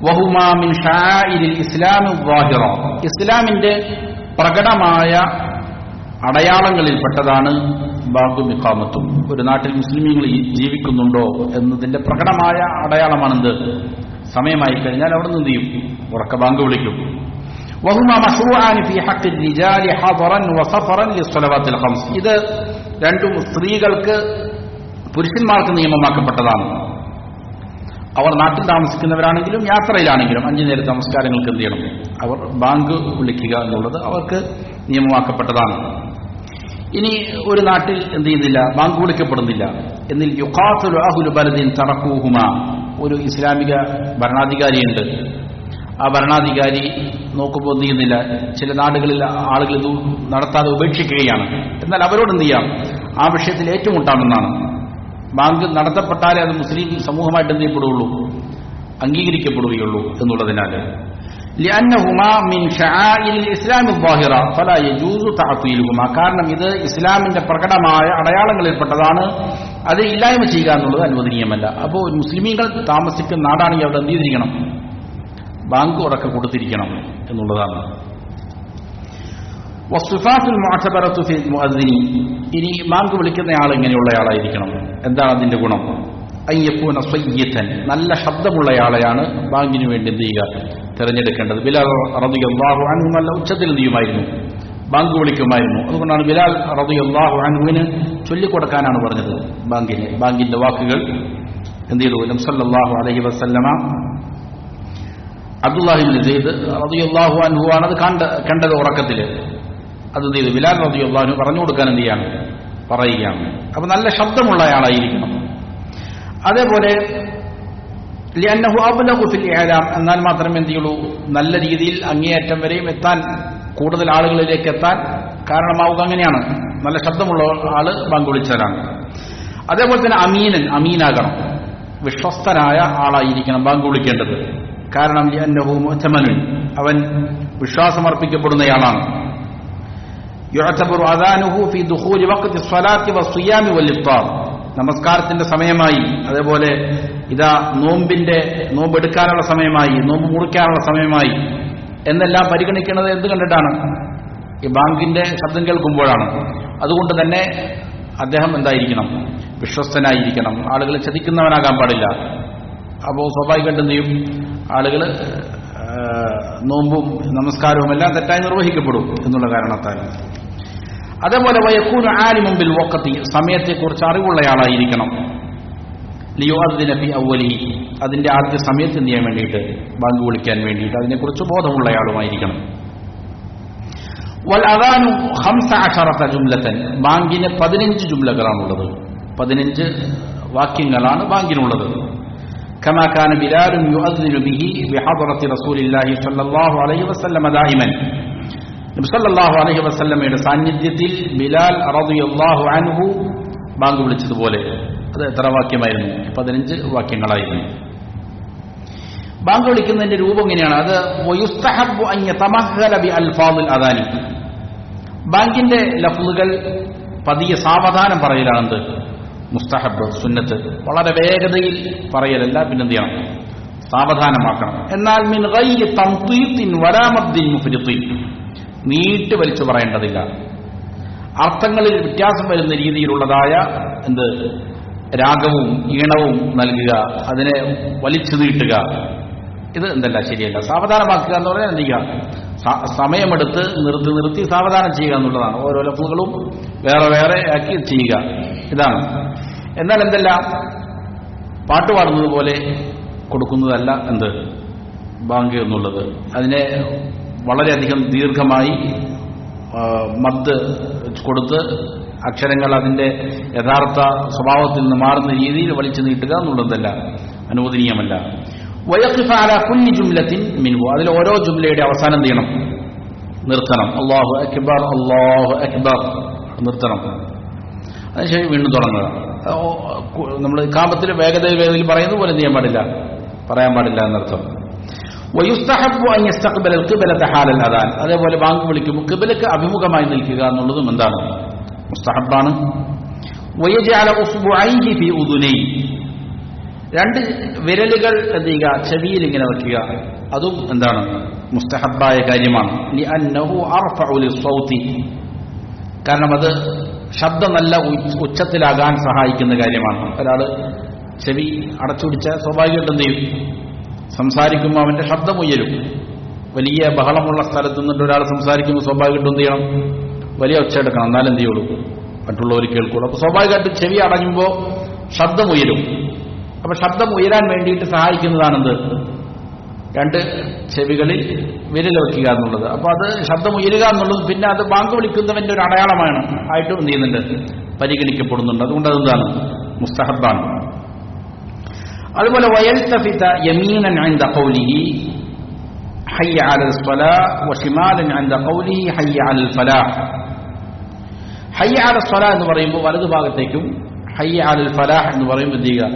വഹുമാ മിൻ ഷാഇരിൽ ഇസ്ലാമി വാഹിറ, ഇസ്ലാമിന്റെ പ്രകടമായ അടയാളങ്ങളിൽപ്പെട്ടതാണ് ബാങ്കും ഇഖാമത്തും. ഒരു നാട്ടിൽ മുസ്ലിമീങ്ങൾ ജീവിക്കുന്നുണ്ടോ എന്നതിന്റെ പ്രകടമായ അടയാളമാണെന്ത്, സമയമായി കഴിഞ്ഞാൽ അവിടെ നിന്ന് എന്ത് ചെയ്യും, ഉറക്കെ ബാങ്ക് വിളിക്കും. വഹുമാ മശ്റൂആനി ഫീ ഹഖ്ഖിർ റിജാലി ഹദറൻ വസഫറൻ ലിസ്സലവാത്തിൽ ഖംസ്, ഇത് രണ്ടും സ്ത്രീകൾക്ക് പുരുഷന്മാർക്ക് നിയമമാക്കപ്പെട്ടതാണ്. അവർ നാട്ടിൽ താമസിക്കുന്നവരാണെങ്കിലും യാത്രയിലാണെങ്കിലും 5 നേരത്തെ നമസ്കാരങ്ങൾക്ക് എന്ത് ചെയ്യണം, അവർ ബാങ്ക് വിളിക്കുക എന്നുള്ളത് അവർക്ക് നിയമമാക്കപ്പെട്ടതാണ്. ഇനി ഒരു നാട്ടിൽ എന്ത് ചെയ്യുന്നില്ല, ബാങ്ക് വിളിക്കപ്പെടുന്നില്ല എന്നിൽ യുഖാത്തിലു അഹ്ലു ബലദിൻ തറക്കൂഹുമ, ഒരു ഇസ്ലാമിക ഭരണാധികാരിയുണ്ട്. ആ ഭരണാധികാരി നോക്കുമ്പോൾ എന്ത് ചെയ്യുന്നില്ല, ചില നാടുകളിൽ ആളുകൾ ഇത് നടത്താതെ ഉപേക്ഷിക്കുകയാണ്. എന്നാൽ അവരോട് എന്ത് ചെയ്യാം, ആ വിഷയത്തിൽ ഏറ്റുമുട്ടാമെന്നാണ്. ബാങ്ക് നടത്തപ്പെട്ടാലേ അത് മുസ്ലിം സമൂഹമായിട്ട് എന്ത് ചെയ്യപ്പെടുകയുള്ളൂ, അംഗീകരിക്കപ്പെടുകയുള്ളൂ എന്നുള്ളതിനാൽ. لأنهما من شعائر الإسلام الظاهرة فلا يجوز تعطيلهما, കാരണം ഇത് ഇസ്ലാമിന്റെ പ്രകടമായ അടയാളങ്ങളിൽപ്പെട്ടതാണ്, അത് ഇല്ലായ്മ ചെയ്യുക എന്നുള്ളത് അനുവദനീയമല്ല. അപ്പോൾ മുസ്ലിമീങ്ങൾ താമസിക്കുന്ന നാടാണെങ്കിൽ അവിടെ എന്ത് ചെയ്തിരിക്കണം, ബാങ്ക് ഉറക്കെ കൊടുത്തിരിക്കണം എന്നുള്ളതാണ്. വസ്ഫാത്തുൽ മുഅ്തബറത്തു ഫിൽ മുഅദ്ദിനി. ഇനി ബാങ്ക് വിളിക്കുന്നയാൾ എങ്ങനെയുള്ളയാളായിരിക്കണം? എന്താണ് അതിന്റെ ഗുണം? അയ്യപ്പൂന സയ്യിതൻ, നല്ല ശബ്ദമുള്ളയാളെയാണ് ബാങ്കിന് വേണ്ടി എന്ത് ചെയ്യുക, തിരഞ്ഞെടുക്കേണ്ടത്. ബിലാൽ റളിയല്ലാഹു അൻഹു നല്ല ഉച്ചത്തിൽ എന്ത് ചെയ്യുമായിരുന്നു, ബാങ്ക് വിളിക്കുമായിരുന്നു. അതുകൊണ്ടാണ് ബിലാൽ റളിയല്ലാഹു അൻഹുവിന് ചൊല്ലിക്കൊടുക്കാനാണ് പറഞ്ഞത് ബാങ്കിന്റെ വാക്കുകൾ. എന്ത് ചെയ്തു? നബി സല്ലല്ലാഹു അലൈഹി വസല്ലമ അബ്ദുല്ലാഹി ഇബ്നു സയ്യിദ് റളിയല്ലാഹു അൻഹു ആണത് കണ്ടത് ഉറക്കത്തിൽ. അത് എന്ത് ചെയ്തു? ബിലാൽ റളിയല്ലാഹു അൻഹു പറഞ്ഞു കൊടുക്കാൻ എന്ത് ചെയ്യാണ്, പറയുകയാണ്. അപ്പൊ നല്ല ശബ്ദമുള്ളയാളായിരിക്കണം. അതേപോലെ ലിഅന്നഹു അബ്ലഗു ഫിൽ ഇഅലാം, എന്നാൽ മാത്രമേ എന്ത് ചെയ്യുള്ളൂ, നല്ല രീതിയിൽ അങ്ങേയറ്റം വരെയും എത്താൻ, കൂടുതൽ ആളുകളിലേക്ക് എത്താൻ കാരണമാവുക അങ്ങനെയാണ്. നല്ല ശബ്ദമുള്ള ആള് ബാങ്ക് വിളിച്ചാലാണ്. അതേപോലെ തന്നെ അമീനാകണം, വിശ്വസ്തനായ ആളായിരിക്കണം ബാങ്ക് വിളിക്കേണ്ടത്. കാരണം ലിഅന്നഹു മുഅ്തമനുൻ, അവൻ വിശ്വാസമർപ്പിക്കപ്പെടുന്നയാളാണ്. യുഅ്തബറു അദാനുഹു ഫി ദുഖൂലി വഖ്തി സ്വലാത്തി വസ്സിയാമി വൽഇഫ്താർ, നമസ്കാരത്തിന്റെ സമയമായി, അതേപോലെ ഇതാ നോമ്പെടുക്കാനുള്ള സമയമായി, നോമ്പ് മുറിക്കാനുള്ള സമയമായി എന്നെല്ലാം പരിഗണിക്കുന്നത് എന്ത് കണ്ടിട്ടാണ്? ഈ ബാങ്കിന്റെ ശബ്ദം കേൾക്കുമ്പോഴാണ്. അതുകൊണ്ട് തന്നെ അദ്ദേഹം എന്തായിരിക്കണം, വിശ്വസ്തനായിരിക്കണം, ആളുകളെ ചതിക്കുന്നവനാകാൻ പാടില്ല. അപ്പോൾ സ്വാഭാവികമായിട്ട് എന്ത് ചെയ്യും, ആളുകൾ നോമ്പും നമസ്കാരവും എല്ലാം തെറ്റായി നിർവഹിക്കപ്പെടും എന്നുള്ള കാരണത്താൽ. അതേപോലെ വയക്കൂന ആലിമുൻ ബിൽ വഖ്തി, സമയത്തെക്കുറിച്ച് അറിവുള്ളയാളായിരിക്കണം. ലിയുഅദ്ദിന ഫി അവ്വലിഹി, അതിന്റെ ആദ്യ സമയത്ത് എന്ത് ചെയ്യാൻ വേണ്ടിയിട്ട്, ബാങ്ക് വിളിക്കാൻ വേണ്ടിയിട്ട് അതിനെക്കുറിച്ച് ബോധമുള്ളയാളുമായിരിക്കണം. വൽ അദാനു 15 ജുംലതൻ, ബാങ്കിന് 15 ജുംലകളാണുള്ളത്, 15 വാക്യങ്ങളാണ് ബാങ്കിനുള്ളത്. കമാ കാന ബിലാൽ യുഅദ്ദിനു ബിഹി ബിഹദ്റത്തി റസൂലില്ലാഹി സ്വല്ലല്ലാഹു അലൈഹി വസല്ലം ദായിമൻ, നബി സല്ലല്ലാഹു അലൈഹി വസല്ലമയുടെ സാന്നിധ്യത്തിൽ ബിലാൽ റളിയല്ലാഹു അൻഹു ബാങ്ക് വിളിച്ചതുപോലെ. അത് എത്ര വാക്യമായിരുന്നു? 15 വാക്യങ്ങളായിരുന്നു. ബാങ്ക് വിളിക്കുന്നതിന്റെ രൂപം എങ്ങനെയാണ്? അത് വയുസ്തഹബ്ബു അൻ യതമഹ്ഹല ബി അൽഫാദിൽ അദാനി, ബാങ്കിന്റെ ലഫ്ളുകൾ പതിയെ സാവധാനം പറയലാണെന്ത് മുസ്തഹബ്, സുന്നത്ത്. വളരെ വേഗതയിൽ പറയലല്ല, പിന്നെന്ത് ചെയ്യണം, സാവധാനമാക്കണം. എന്നാൽ മിൻ ഗൈരി തംതീത്തിൻ വലാ മദ്ദിൻ മുഫ്രിത്തിൻ, നീട്ടി വലിച്ചു പറയേണ്ടതില്ല. അർത്ഥങ്ങളിൽ വ്യത്യാസം വരുന്ന രീതിയിലുള്ളതായ രാഗവും ഈണവും നൽകുക, അതിനെ വലിച്ചു നീട്ടുക, ഇത് എന്തല്ല, ശരിയല്ല. സാവധാനമാക്കുക എന്ന് പറഞ്ഞാൽ എന്ത് ചെയ്യുക, സമയമെടുത്ത് നിർത്തി സാവധാനം ചെയ്യുക എന്നുള്ളതാണ്. ഓരോ ലഫ്ളുകളും വേറെ വേറെ ആക്കി ചെയ്യുക, ഇതാണ്. എന്നാൽ എന്തല്ല, പാട്ട് പാടുന്നത് പോലെ കൊടുക്കുന്നതല്ല ബാങ്ക് എന്നുള്ളത്. അതിനെ വളരെയധികം ദീർഘമായി മദ് കൊടുത്ത് അക്ഷരങ്ങൾ അതിന്റെ യഥാർത്ഥ സ്വഭാവത്തിൽ നിന്ന് മാറുന്ന രീതിയിൽ വലിച്ചു നീട്ടുക എന്നുള്ളതല്ല, അനുവദനീയമല്ല. വയഖിഫ അലാ കുല്ലി ജുംലത്തിൻ മിൻഹു, അതിൽ ഓരോ ജുംലയുടെ അവസാനം എന്ത് ചെയ്യണം, നിർത്തണം. അല്ലാഹു അക്ബർ അല്ലാഹു അക്ബർ നിർത്തണം. അതിനുശേഷം വീണ്ടും തുടങ്ങുക. നമ്മൾ ഇഖാമത്തിൽ വേഗതയിൽ പറയുന്ന പോലെ എന്ത് ചെയ്യാൻ പാടില്ല, പറയാൻ പാടില്ല എന്നർത്ഥം. വയുസ്തഹബ്ബു അൻ യസ്തഖ്ബില അൽ-ഖിബ്ലത ഹാലൽ അദാൻ, അതേപോലെ ബാങ്ക് വിളിക്കുമ്പോൾ ഖിബ്ലക്ക് അഭിമുഖമായി നിൽക്കുക എന്നുള്ളതും എന്താണ്, മുസ്തഹബ്ബാണ്. വയജഅല ഉസ്ബുഅൈഹി ഫീ ഉദുനൈഹി, 2 വിരലുകൾ എന്ത് ചെയ്യുക, ചെവിയിൽ ഇങ്ങനെ വെക്കുക, അതും എന്താണ്, മുസ്തഹബ്ബായ കാര്യമാണ്. ലിഅന്നഹു അർഫഉ ലിസ്സൗതി, കാരണം അത് ശബ്ദം നല്ല ഉച്ചത്തിലാകാൻ സഹായിക്കുന്ന കാര്യമാണ്. ഒരാൾ ചെവി അടച്ചുപിടിച്ച സ്വാഭാവികമായിട്ട് എന്ത് ചെയ്യും, സംസാരിക്കുമ്പോൾ അവന്റെ ശബ്ദം ഉയരും. വലിയ ബഹളമുള്ള സ്ഥലത്ത് നിന്നിട്ട് ഒരാൾ സംസാരിക്കുമ്പോൾ സ്വാഭാവികമായിട്ടും എന്ത് ചെയ്യണം, വലിയ ഒച്ച എടുക്കണം, എന്നാലും എന്ത് ചെയ്യുള്ളൂ, മറ്റുള്ളവർ കേൾക്കുള്ളൂ. അപ്പൊ സ്വാഭാവികമായിട്ടും ചെവി അടഞ്ഞുമ്പോൾ ശബ്ദം ഉയരും. അപ്പൊ ശബ്ദം ഉയരാൻ വേണ്ടിയിട്ട് സഹായിക്കുന്നതാണെന്ത്, 2 ചെവികളിൽ വിരൽ വയ്ക്കുക എന്നുള്ളത്. അപ്പൊ അത് ശബ്ദം ഉയരുക എന്നുള്ളത് പിന്നെ അത് ബാങ്ക് വിളിക്കുന്നവന്റെ ഒരു അടയാളമാണ് ആയിട്ടും എന്ത് ചെയ്യുന്നുണ്ട്, പരിഗണിക്കപ്പെടുന്നുണ്ട്. അതുകൊണ്ട് അതെന്താണ്, മുസ്തഹബ്ബാണ്. അതുപോലെ വയൽതഫിത യമീനൻ ഇൻദ ഖൗലിഹി ഹയ്യ അലൽ സ്വലാഹ് വശിമാലൻ ഇൻദ ഖൗലിഹി ഹയ്യ അലൽ ഫലാഹ്. ഹയ്യ അലൽ സ്വലാഹ് എന്ന് പറയുമ്പോൾ വലതുഭാഗത്തേക്കും, ഹയ്യ അലൽ ഫലാഹ് എന്ന് പറയുമ്പോൾ എന്ത് ചെയ്യുക,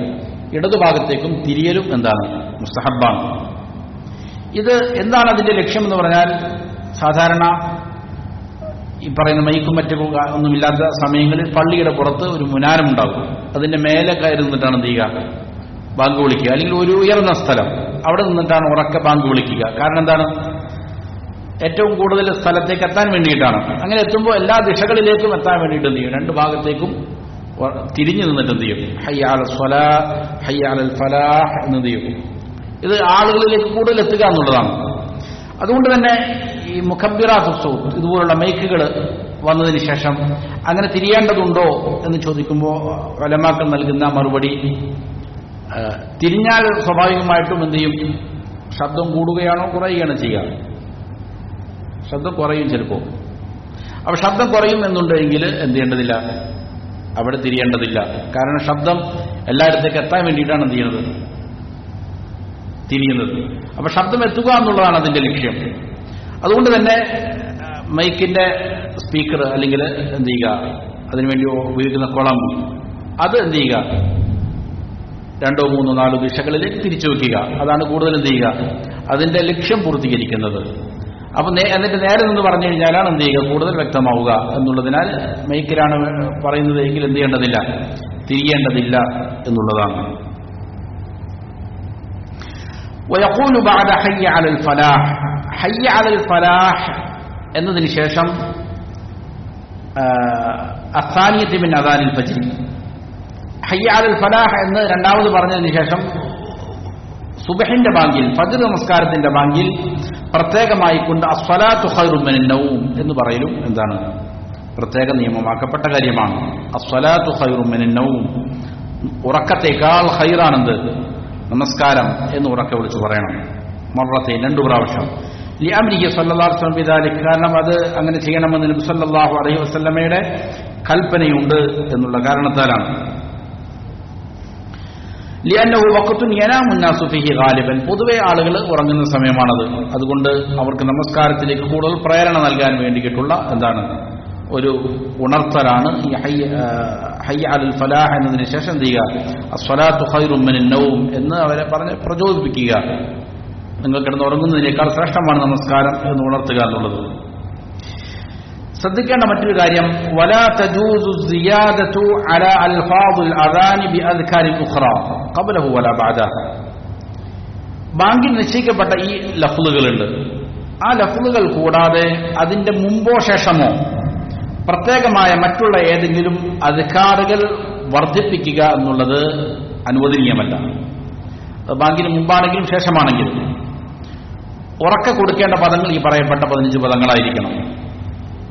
ഇടതുഭാഗത്തേക്കും തിരിയലും എന്താണ്, മുസ്തഹബ്ബാണ്. ഇത് എന്താണ് അതിന്റെ ലക്ഷ്യം എന്ന് പറഞ്ഞാൽ, സാധാരണ ഈ പറയുന്ന മൈക്കും മറ്റും ഒന്നുമില്ലാത്ത സമയങ്ങളിൽ പള്ളിയുടെ പുറത്ത് ഒരു മുനാരമുണ്ടാകും. അതിന്റെ മേലെ കയറി നിന്നിട്ടാണ് എന്ത് ചെയ്യുക, ബാങ്ക് വിളിക്കുക. അല്ലെങ്കിൽ ഒരു ഉയർന്ന സ്ഥലം, അവിടെ നിന്നിട്ടാണ് ഉറക്കെ ബാങ്ക് വിളിക്കുക. കാരണം എന്താണ്, ഏറ്റവും കൂടുതൽ സ്ഥലത്തേക്ക് എത്താൻ വേണ്ടിയിട്ടാണ്. അങ്ങനെ എത്തുമ്പോൾ എല്ലാ ദിശകളിലേക്കും എത്താൻ വേണ്ടിയിട്ട് എന്ത് ചെയ്യും? രണ്ട് ഭാഗത്തേക്കും തിരിഞ്ഞു നിന്നിട്ട് എന്ത് ചെയ്യും? ഹയ്യ അലൽ സ്വലാഹ്, ഹയ്യ അലൽ ഫലാഹ് എന്ന് ചെയ്യും. ഇത് ആളുകളിലേക്ക് കൂടുതൽ എത്തുക എന്നുള്ളതാണ്. അതുകൊണ്ട് തന്നെ ഈ മുഖബ്ബിറാത്തു സൗത്ത് ഇതുപോലുള്ള മൈക്കുകൾ വന്നതിന് ശേഷം അങ്ങനെ തിരിയേണ്ടതുണ്ടോ എന്ന് ചോദിക്കുമ്പോൾ ഉലമാക്കൾ നൽകുന്ന മറുപടി, തിരിഞ്ഞാൽ സ്വാഭാവികമായിട്ടും എന്ത് ചെയ്യും? ശബ്ദം കൂടുകയാണോ കുറയുകയാണോ ചെയ്യുക? ശബ്ദം കുറയും ചിലപ്പോൾ. അപ്പോൾ ശബ്ദം കുറയും എന്നുണ്ടെങ്കിൽ എന്ത് ചെയ്യേണ്ടതില്ല, അവിടെ തിരിയേണ്ടതില്ല. കാരണം ശബ്ദം എല്ലായിടത്തേക്ക് എത്താൻ വേണ്ടിയിട്ടാണ് എന്ത് ചെയ്യുന്നത്? തിരിയുന്നത്. അപ്പൊ ശബ്ദം എത്തുക എന്നുള്ളതാണ് അതിന്റെ ലക്ഷ്യം. അതുകൊണ്ട് തന്നെ മൈക്കിന്റെ സ്പീക്കർ അല്ലെങ്കിൽ എന്ത് ചെയ്യുക, അതിനുവേണ്ടി ഉപയോഗിക്കുന്ന കുളം, അത് എന്ത് ചെയ്യുക? 2, 3, 4 ദിശകളിലേക്ക് തിരിച്ചു വയ്ക്കുക. അതാണ് കൂടുതൽ എന്ത് ചെയ്യുക? അതിന്റെ ലക്ഷ്യം പൂർത്തീകരിക്കുന്നത്. അപ്പൊ എന്നിട്ട് നേരെ നിന്ന് പറഞ്ഞു കഴിഞ്ഞാലാണ് എന്ത് ചെയ്യുക? കൂടുതൽ വ്യക്തമാവുക എന്നുള്ളതിനാൽ മൈക്കിലാണ് പറയുന്നത് എങ്കിൽ എന്ത് ചെയ്യേണ്ടതില്ല, തിരിയേണ്ടതില്ല എന്നുള്ളതാണ്. ويقول بعد حي على الفلاح, حي على الفلاح എന്നതിന് ശേഷം അസാനിയത്ത് മിൻ അദാനിൽ ഫജ്ർ, ഹയ്യ അലൽ ഫലാഹ് എന്ന് രണ്ടാമത് പറഞ്ഞതിന് ശേഷം സുബ്ഹിന്റെ ബാങ്കിൽ, ഫജ്ർ നമസ്കാരത്തിന്റെ ബാങ്കിൽ പ്രത്യേകമായി കൊണ്ട് അസ്സലാത്തു ഖൈറും മിനൻ നൗം എന്ന് പറയലും എന്താണ്? പ്രത്യേക നിയമമാക്കപ്പെട്ട കാര്യമാണ്. അസ്സലാത്തു ഖൈറും മിനൻ നൗം, ഉറക്കത്തേക്കാൾ ഖൈറാണെന്ത്? നമസ്കാരം എന്ന് ഉറക്കെ വിളിച്ച് പറയണം. മറത്തൈൻ, 2 പ്രാവശ്യം. ലിഅംരിഹി സ്വല്ലല്ലാഹു അലൈഹി വസല്ലം ബിദാലിക്, കാരണം അത് അങ്ങനെ ചെയ്യണമെന്ന് നബി സല്ലല്ലാഹു അലൈഹി വസല്ലമയുടെ കൽപ്പനയുണ്ട് എന്നുള്ള കാരണത്താലാണ്. ലിഅന്നഹു വഖ്തുൻ യനാമു അന്നാസു ഫീഹി ഗാലിബൻ, പൊതുവെ ആളുകൾ ഉറങ്ങുന്ന സമയമാണത്. അതുകൊണ്ട് അവർക്ക് നമസ്കാരത്തിലേക്ക് കൂടുതൽ പ്രേരണ നൽകാൻ വേണ്ടിയിട്ടുള്ള എന്താണ്? ഒരു ഉണർത്തലാണ് ഈ ഹയ്യ അലൽ ഫലാഹ് എന്നതിന് ശേഷം എന്ത് ചെയ്യുക? അസ്സലാത്തു ഖൈറും മിനൻ നൗം എന്ന് അവരെ പറഞ്ഞ് പ്രചോദിപ്പിക്കുക. നിങ്ങൾ കിടന്ന് ഉറങ്ങുന്നതിനേക്കാൾ ശ്രേഷ്ഠമാണ് നമസ്കാരം എന്ന് ഉണർത്തുക എന്നുള്ളത്. ശ്രദ്ധിക്കേണ്ട മറ്റൊരു കാര്യം, വലാ തജൂസു സിയാദതു അലാ അൽഫാദിൽ അദാനി ബിഅദ്കാരിൻ ഉഖ്റാ ഖബ്ലഹു വലാ ബഅദഹു. ബാങ്കിൽ നിശ്ചയിക്കപ്പെട്ട ഈ ലഫ്ളുകളുണ്ട്. ആ ലഫ്ളുകൾ കൂടാതെ അതിന്റെ മുമ്പോ ശേഷമോ പ്രത്യേകമായ മറ്റുള്ള ഏതെങ്കിലും അദ്കാറുകൾ വർദ്ധിപ്പിക്കുക എന്നുള്ളത് അനുവദനീയമല്ല. ബാങ്കിന് മുമ്പാണെങ്കിലും ശേഷമാണെങ്കിലും ഉറക്കെ കൊടുക്കേണ്ട പദങ്ങൾ ഈ പറയപ്പെട്ട 15 പദങ്ങളായിരിക്കണം.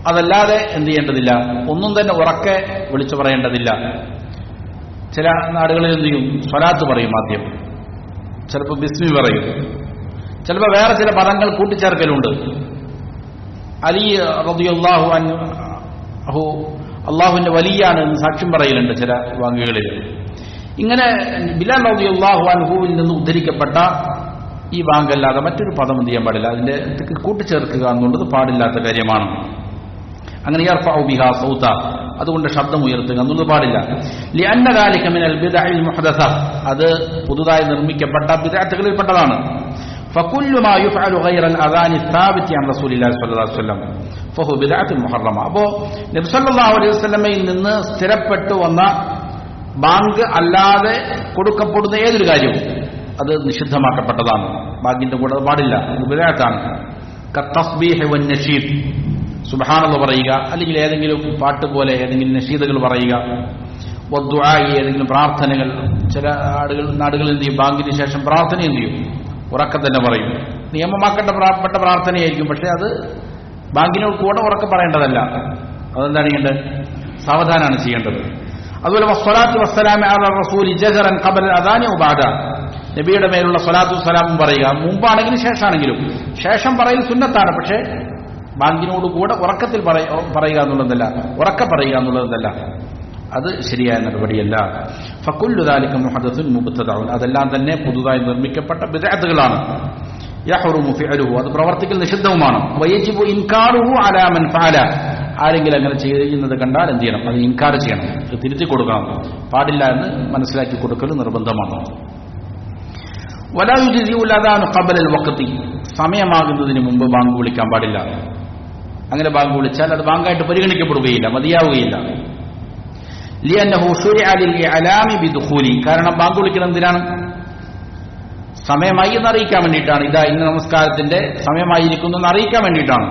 അതല്ലാതെ എന്ത് ചെയ്യേണ്ടതില്ല, ഒന്നും തന്നെ ഉറക്കെ വിളിച്ചു പറയേണ്ടതില്ല. ചില നാടുകളിൽ എന്ത് ചെയ്യും? സ്വലാത്ത് പറയും ആദ്യം, ചിലപ്പോൾ ബിസ്മി പറയും, ചിലപ്പോൾ വേറെ ചില പദങ്ങൾ കൂട്ടിച്ചേർക്കലുണ്ട്. അലി റളിയല്ലാഹു അൻഹു അള്ളാഹുവിന്റെ വലിയാണ് എന്ന് സാക്ഷ്യം പറയലുണ്ട് ചില വാങ്കുകളിൽ. ഇങ്ങനെ ബിലാൽ റളിയല്ലാഹു അൻഹുവിൽ നിന്ന് ഉദ്ധരിക്കപ്പെട്ട ഈ വാങ്കല്ലാതെ മറ്റൊരു പദം എന്ത് ചെയ്യാൻ പാടില്ല, അതിന്റെ കൂട്ടിച്ചേർക്കുക എന്നുള്ളത് പാടില്ലാത്ത കാര്യമാണ്. അങ്ങനെ യർഫഉ ബിഹാ സൗത, അതുകൊണ്ട് ശബ്ദം ഉയർത്തുക എന്നുള്ളത് പാടില്ല. ലിഅന്ന ദാലിക മിനൽ ബിദ്അഇൽ മുഹ്ദസ, അത് പുതുതായി നിർമ്മിക്കപ്പെട്ട ബിദ്അത്തുകളിൽപ്പെട്ടതാണ്. ഫകുല്ലു മാ യുഫഅലു ഗൈറൽ അദാനി സാബിതി അൻ റസൂലില്ലാഹി സ്വല്ലല്ലാഹു അലൈഹി വസല്ലം ഫഹു ബിദ്അത്തുൽ മുഹറമ. അപ്പോൾ നബി സല്ലല്ലാഹു അലൈഹി വസല്ലമയിൽ നിന്ന് സ്ഥിരപ്പെട്ടു വന്ന ബാങ്ക് അല്ലാതെ കൊടുക്കപ്പെടുന്ന ഏതൊരു കാര്യവും അത് നിഷിദ്ധമാക്കപ്പെട്ടതാണ്. ബാങ്കിന്റെ കൂടെ പാടില്ല, അത് ബിദ്അത്താണ്. കത്തസ്ബീഹ് വൻ നശീദ്, സുബ്ഹാനല്ലാഹ് പറയുക, അല്ലെങ്കിൽ ഏതെങ്കിലും പാട്ട് പോലെ ഏതെങ്കിലും നശീദുകൾ പറയുക, വദ്ദുആ, ഏതെങ്കിലും പ്രാർത്ഥനകൾ. ചില നാടുകളിൽ എന്ത് ചെയ്യും? ബാങ്കിന് ശേഷം പ്രാർത്ഥന എന്ത് ചെയ്യും? ഉറക്കം തന്നെ പറയും. നിയമമാക്കപ്പെട്ട പ്രാർത്ഥനയായിരിക്കും, പക്ഷെ അത് ബാങ്കിനോട് കൂടെ ഉറക്കം പറയേണ്ടതല്ല. അതെന്താണ് ചെയ്യേണ്ടത്? സാവധാനാണ് ചെയ്യേണ്ടത്. അതുപോലെ വസ്സലാത്തു വസ്സലാമു അലാ റസൂലി ജഹറൻ ഖബല അദാനി വബഅദ, നബിയുടെ മേലുള്ള സ്വലാത്തു വസ്സലാമും പറയുക, മുമ്പാണെങ്കിലും ശേഷമാണെങ്കിലും. ശേഷം പറയൽ സുന്നത്താണ്, പക്ഷേ ബാങ്കിനോട് കൂടെ ഉറക്കത്തിൽ പറയുക എന്നുള്ളതല്ല, ഉറക്കം പറയുക എന്നുള്ളതല്ല, അത് ശരിയായ നടപടിയല്ല. ഫകുല്ലു ദാലിക മുഹദസുൻ മുബ്തദഉൻ, അതെല്ലാം തന്നെ പുതുതായി നിർമ്മിക്കപ്പെട്ട ബിദ്അത്തുകളാണ്. യഹ്റുമു ഫിഅലുഹു, അത് പ്രവർത്തിക്കൽ നിഷിദ്ധവുമാണ്. വയജിബു ഇൻകാറുഹു അലാ മൻ ഫഅല, ആരെങ്കിലും അങ്ങനെ ചെയ്യുന്നത് കണ്ടാൽ എന്ത് ചെയ്യണം? അത് ഇൻകാർ ചെയ്യണം, തിരുത്തി കൊടുക്കണം. പാടില്ല എന്ന് മനസ്സിലാക്കി കൊടുക്കൽ നിർബന്ധമാണ്. വലാ യുജ്സിഉൽ അദാനു ഖബല വഖ്തി, സമയമാകുന്നതിന് മുമ്പ് ബാങ്ക് വിളിക്കാൻ പാടില്ല. അങ്ങനെ ബാങ്ക് വിളിച്ചാൽ അത് ബാങ്കായിട്ട് പരിഗണിക്കപ്പെടുകയില്ല, മതിയാവുകയില്ല. ലിഅന്നഹു ശുരിഅ ലിൽ ഇഅലാമി ബിദുഖൂലി, കാരണം ബാങ്ക് വിളിക്കുന്നത് എന്തിനാണ്? സമയമായി എന്ന് അറിയിക്കാൻ വേണ്ടിയിട്ടാണ്. ഇതാ ഇന്ന് നമസ്കാരത്തിന്റെ സമയമായിരിക്കുന്നു എന്ന് അറിയിക്കാൻ വേണ്ടിയിട്ടാണ്.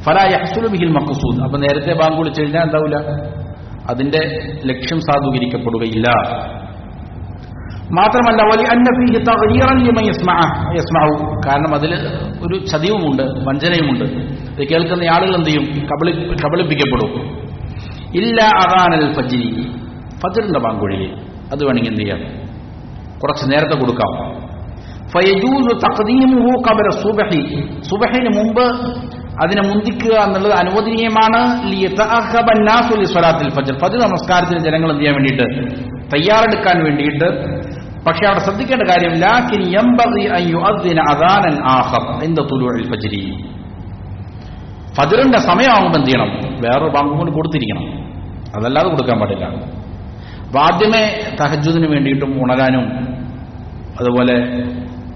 ഫലാ യഹ്സുലു ബിഹിൽ മഖ്സൂദ്. അപ്പൊ നേരത്തെ ബാങ്ക് വിളിച്ചു കഴിഞ്ഞാൽ എന്താവില്ല, അതിന്റെ ലക്ഷ്യം സാധൂകരിക്കപ്പെടുകയില്ല. മാത്രമല്ല വലി അന്ന ഫീഹി തഗ്യീറൻ ലിമൻ യസ്മഉ, കാരണം അതിൽ ഒരു ചതിവുമുണ്ട്, വഞ്ചനയുമുണ്ട്. ഇത് കേൾക്കുന്ന ആളുകൾ എന്ത് ചെയ്യും, കബളിപ്പിക്കപ്പെടും. ഇല്ല അദാനൽ ഫജ്രി, ഫജ്റിന്റെ ബാങ്ക് ഒഴികെ. അത് വേണമെങ്കിൽ എന്ത് ചെയ്യാം, കുറച്ച് നേരത്തെ കൊടുക്കാം. ഫയജൂസു തഖ്ദീമുഹു ഖബല സുബ്ഹി, സുബ്ഹിന് മുമ്പ് അതിനെ മുന്തിക്കുക എന്നുള്ളത് അനുവദനീയമാണ്. ലിയതഅഖബ അന്നാസു ലിസ്വലാത്തിൽ ഫജ്ർ, ഫജ്ർ നമസ്കാരത്തിന് ജനങ്ങൾ എന്ത് ചെയ്യാൻ വേണ്ടിയിട്ട്, തയ്യാറെടുക്കാൻ വേണ്ടിയിട്ട്. പക്ഷെ അവിടെ ശ്രദ്ധിക്കേണ്ട കാര്യം ലാകിൻ യംബഗി അൻ യുഅദ്ദിന അദാനൻ ആഖർ ഇൻദ തുലൂഇൽ ഫജ്രി, ഫജ്റിന്റെ സമയമാകുമ്പോൾ എന്ത് ചെയ്യണം, വേറൊരു ബാങ്ക് കൊണ്ട് കൊടുത്തിരിക്കണം, അതല്ലാതെ കൊടുക്കാൻ പാടില്ല. അപ്പൊ ആദ്യമേ തഹജ്ജുദിന് വേണ്ടിയിട്ടും ഉണരാനും അതുപോലെ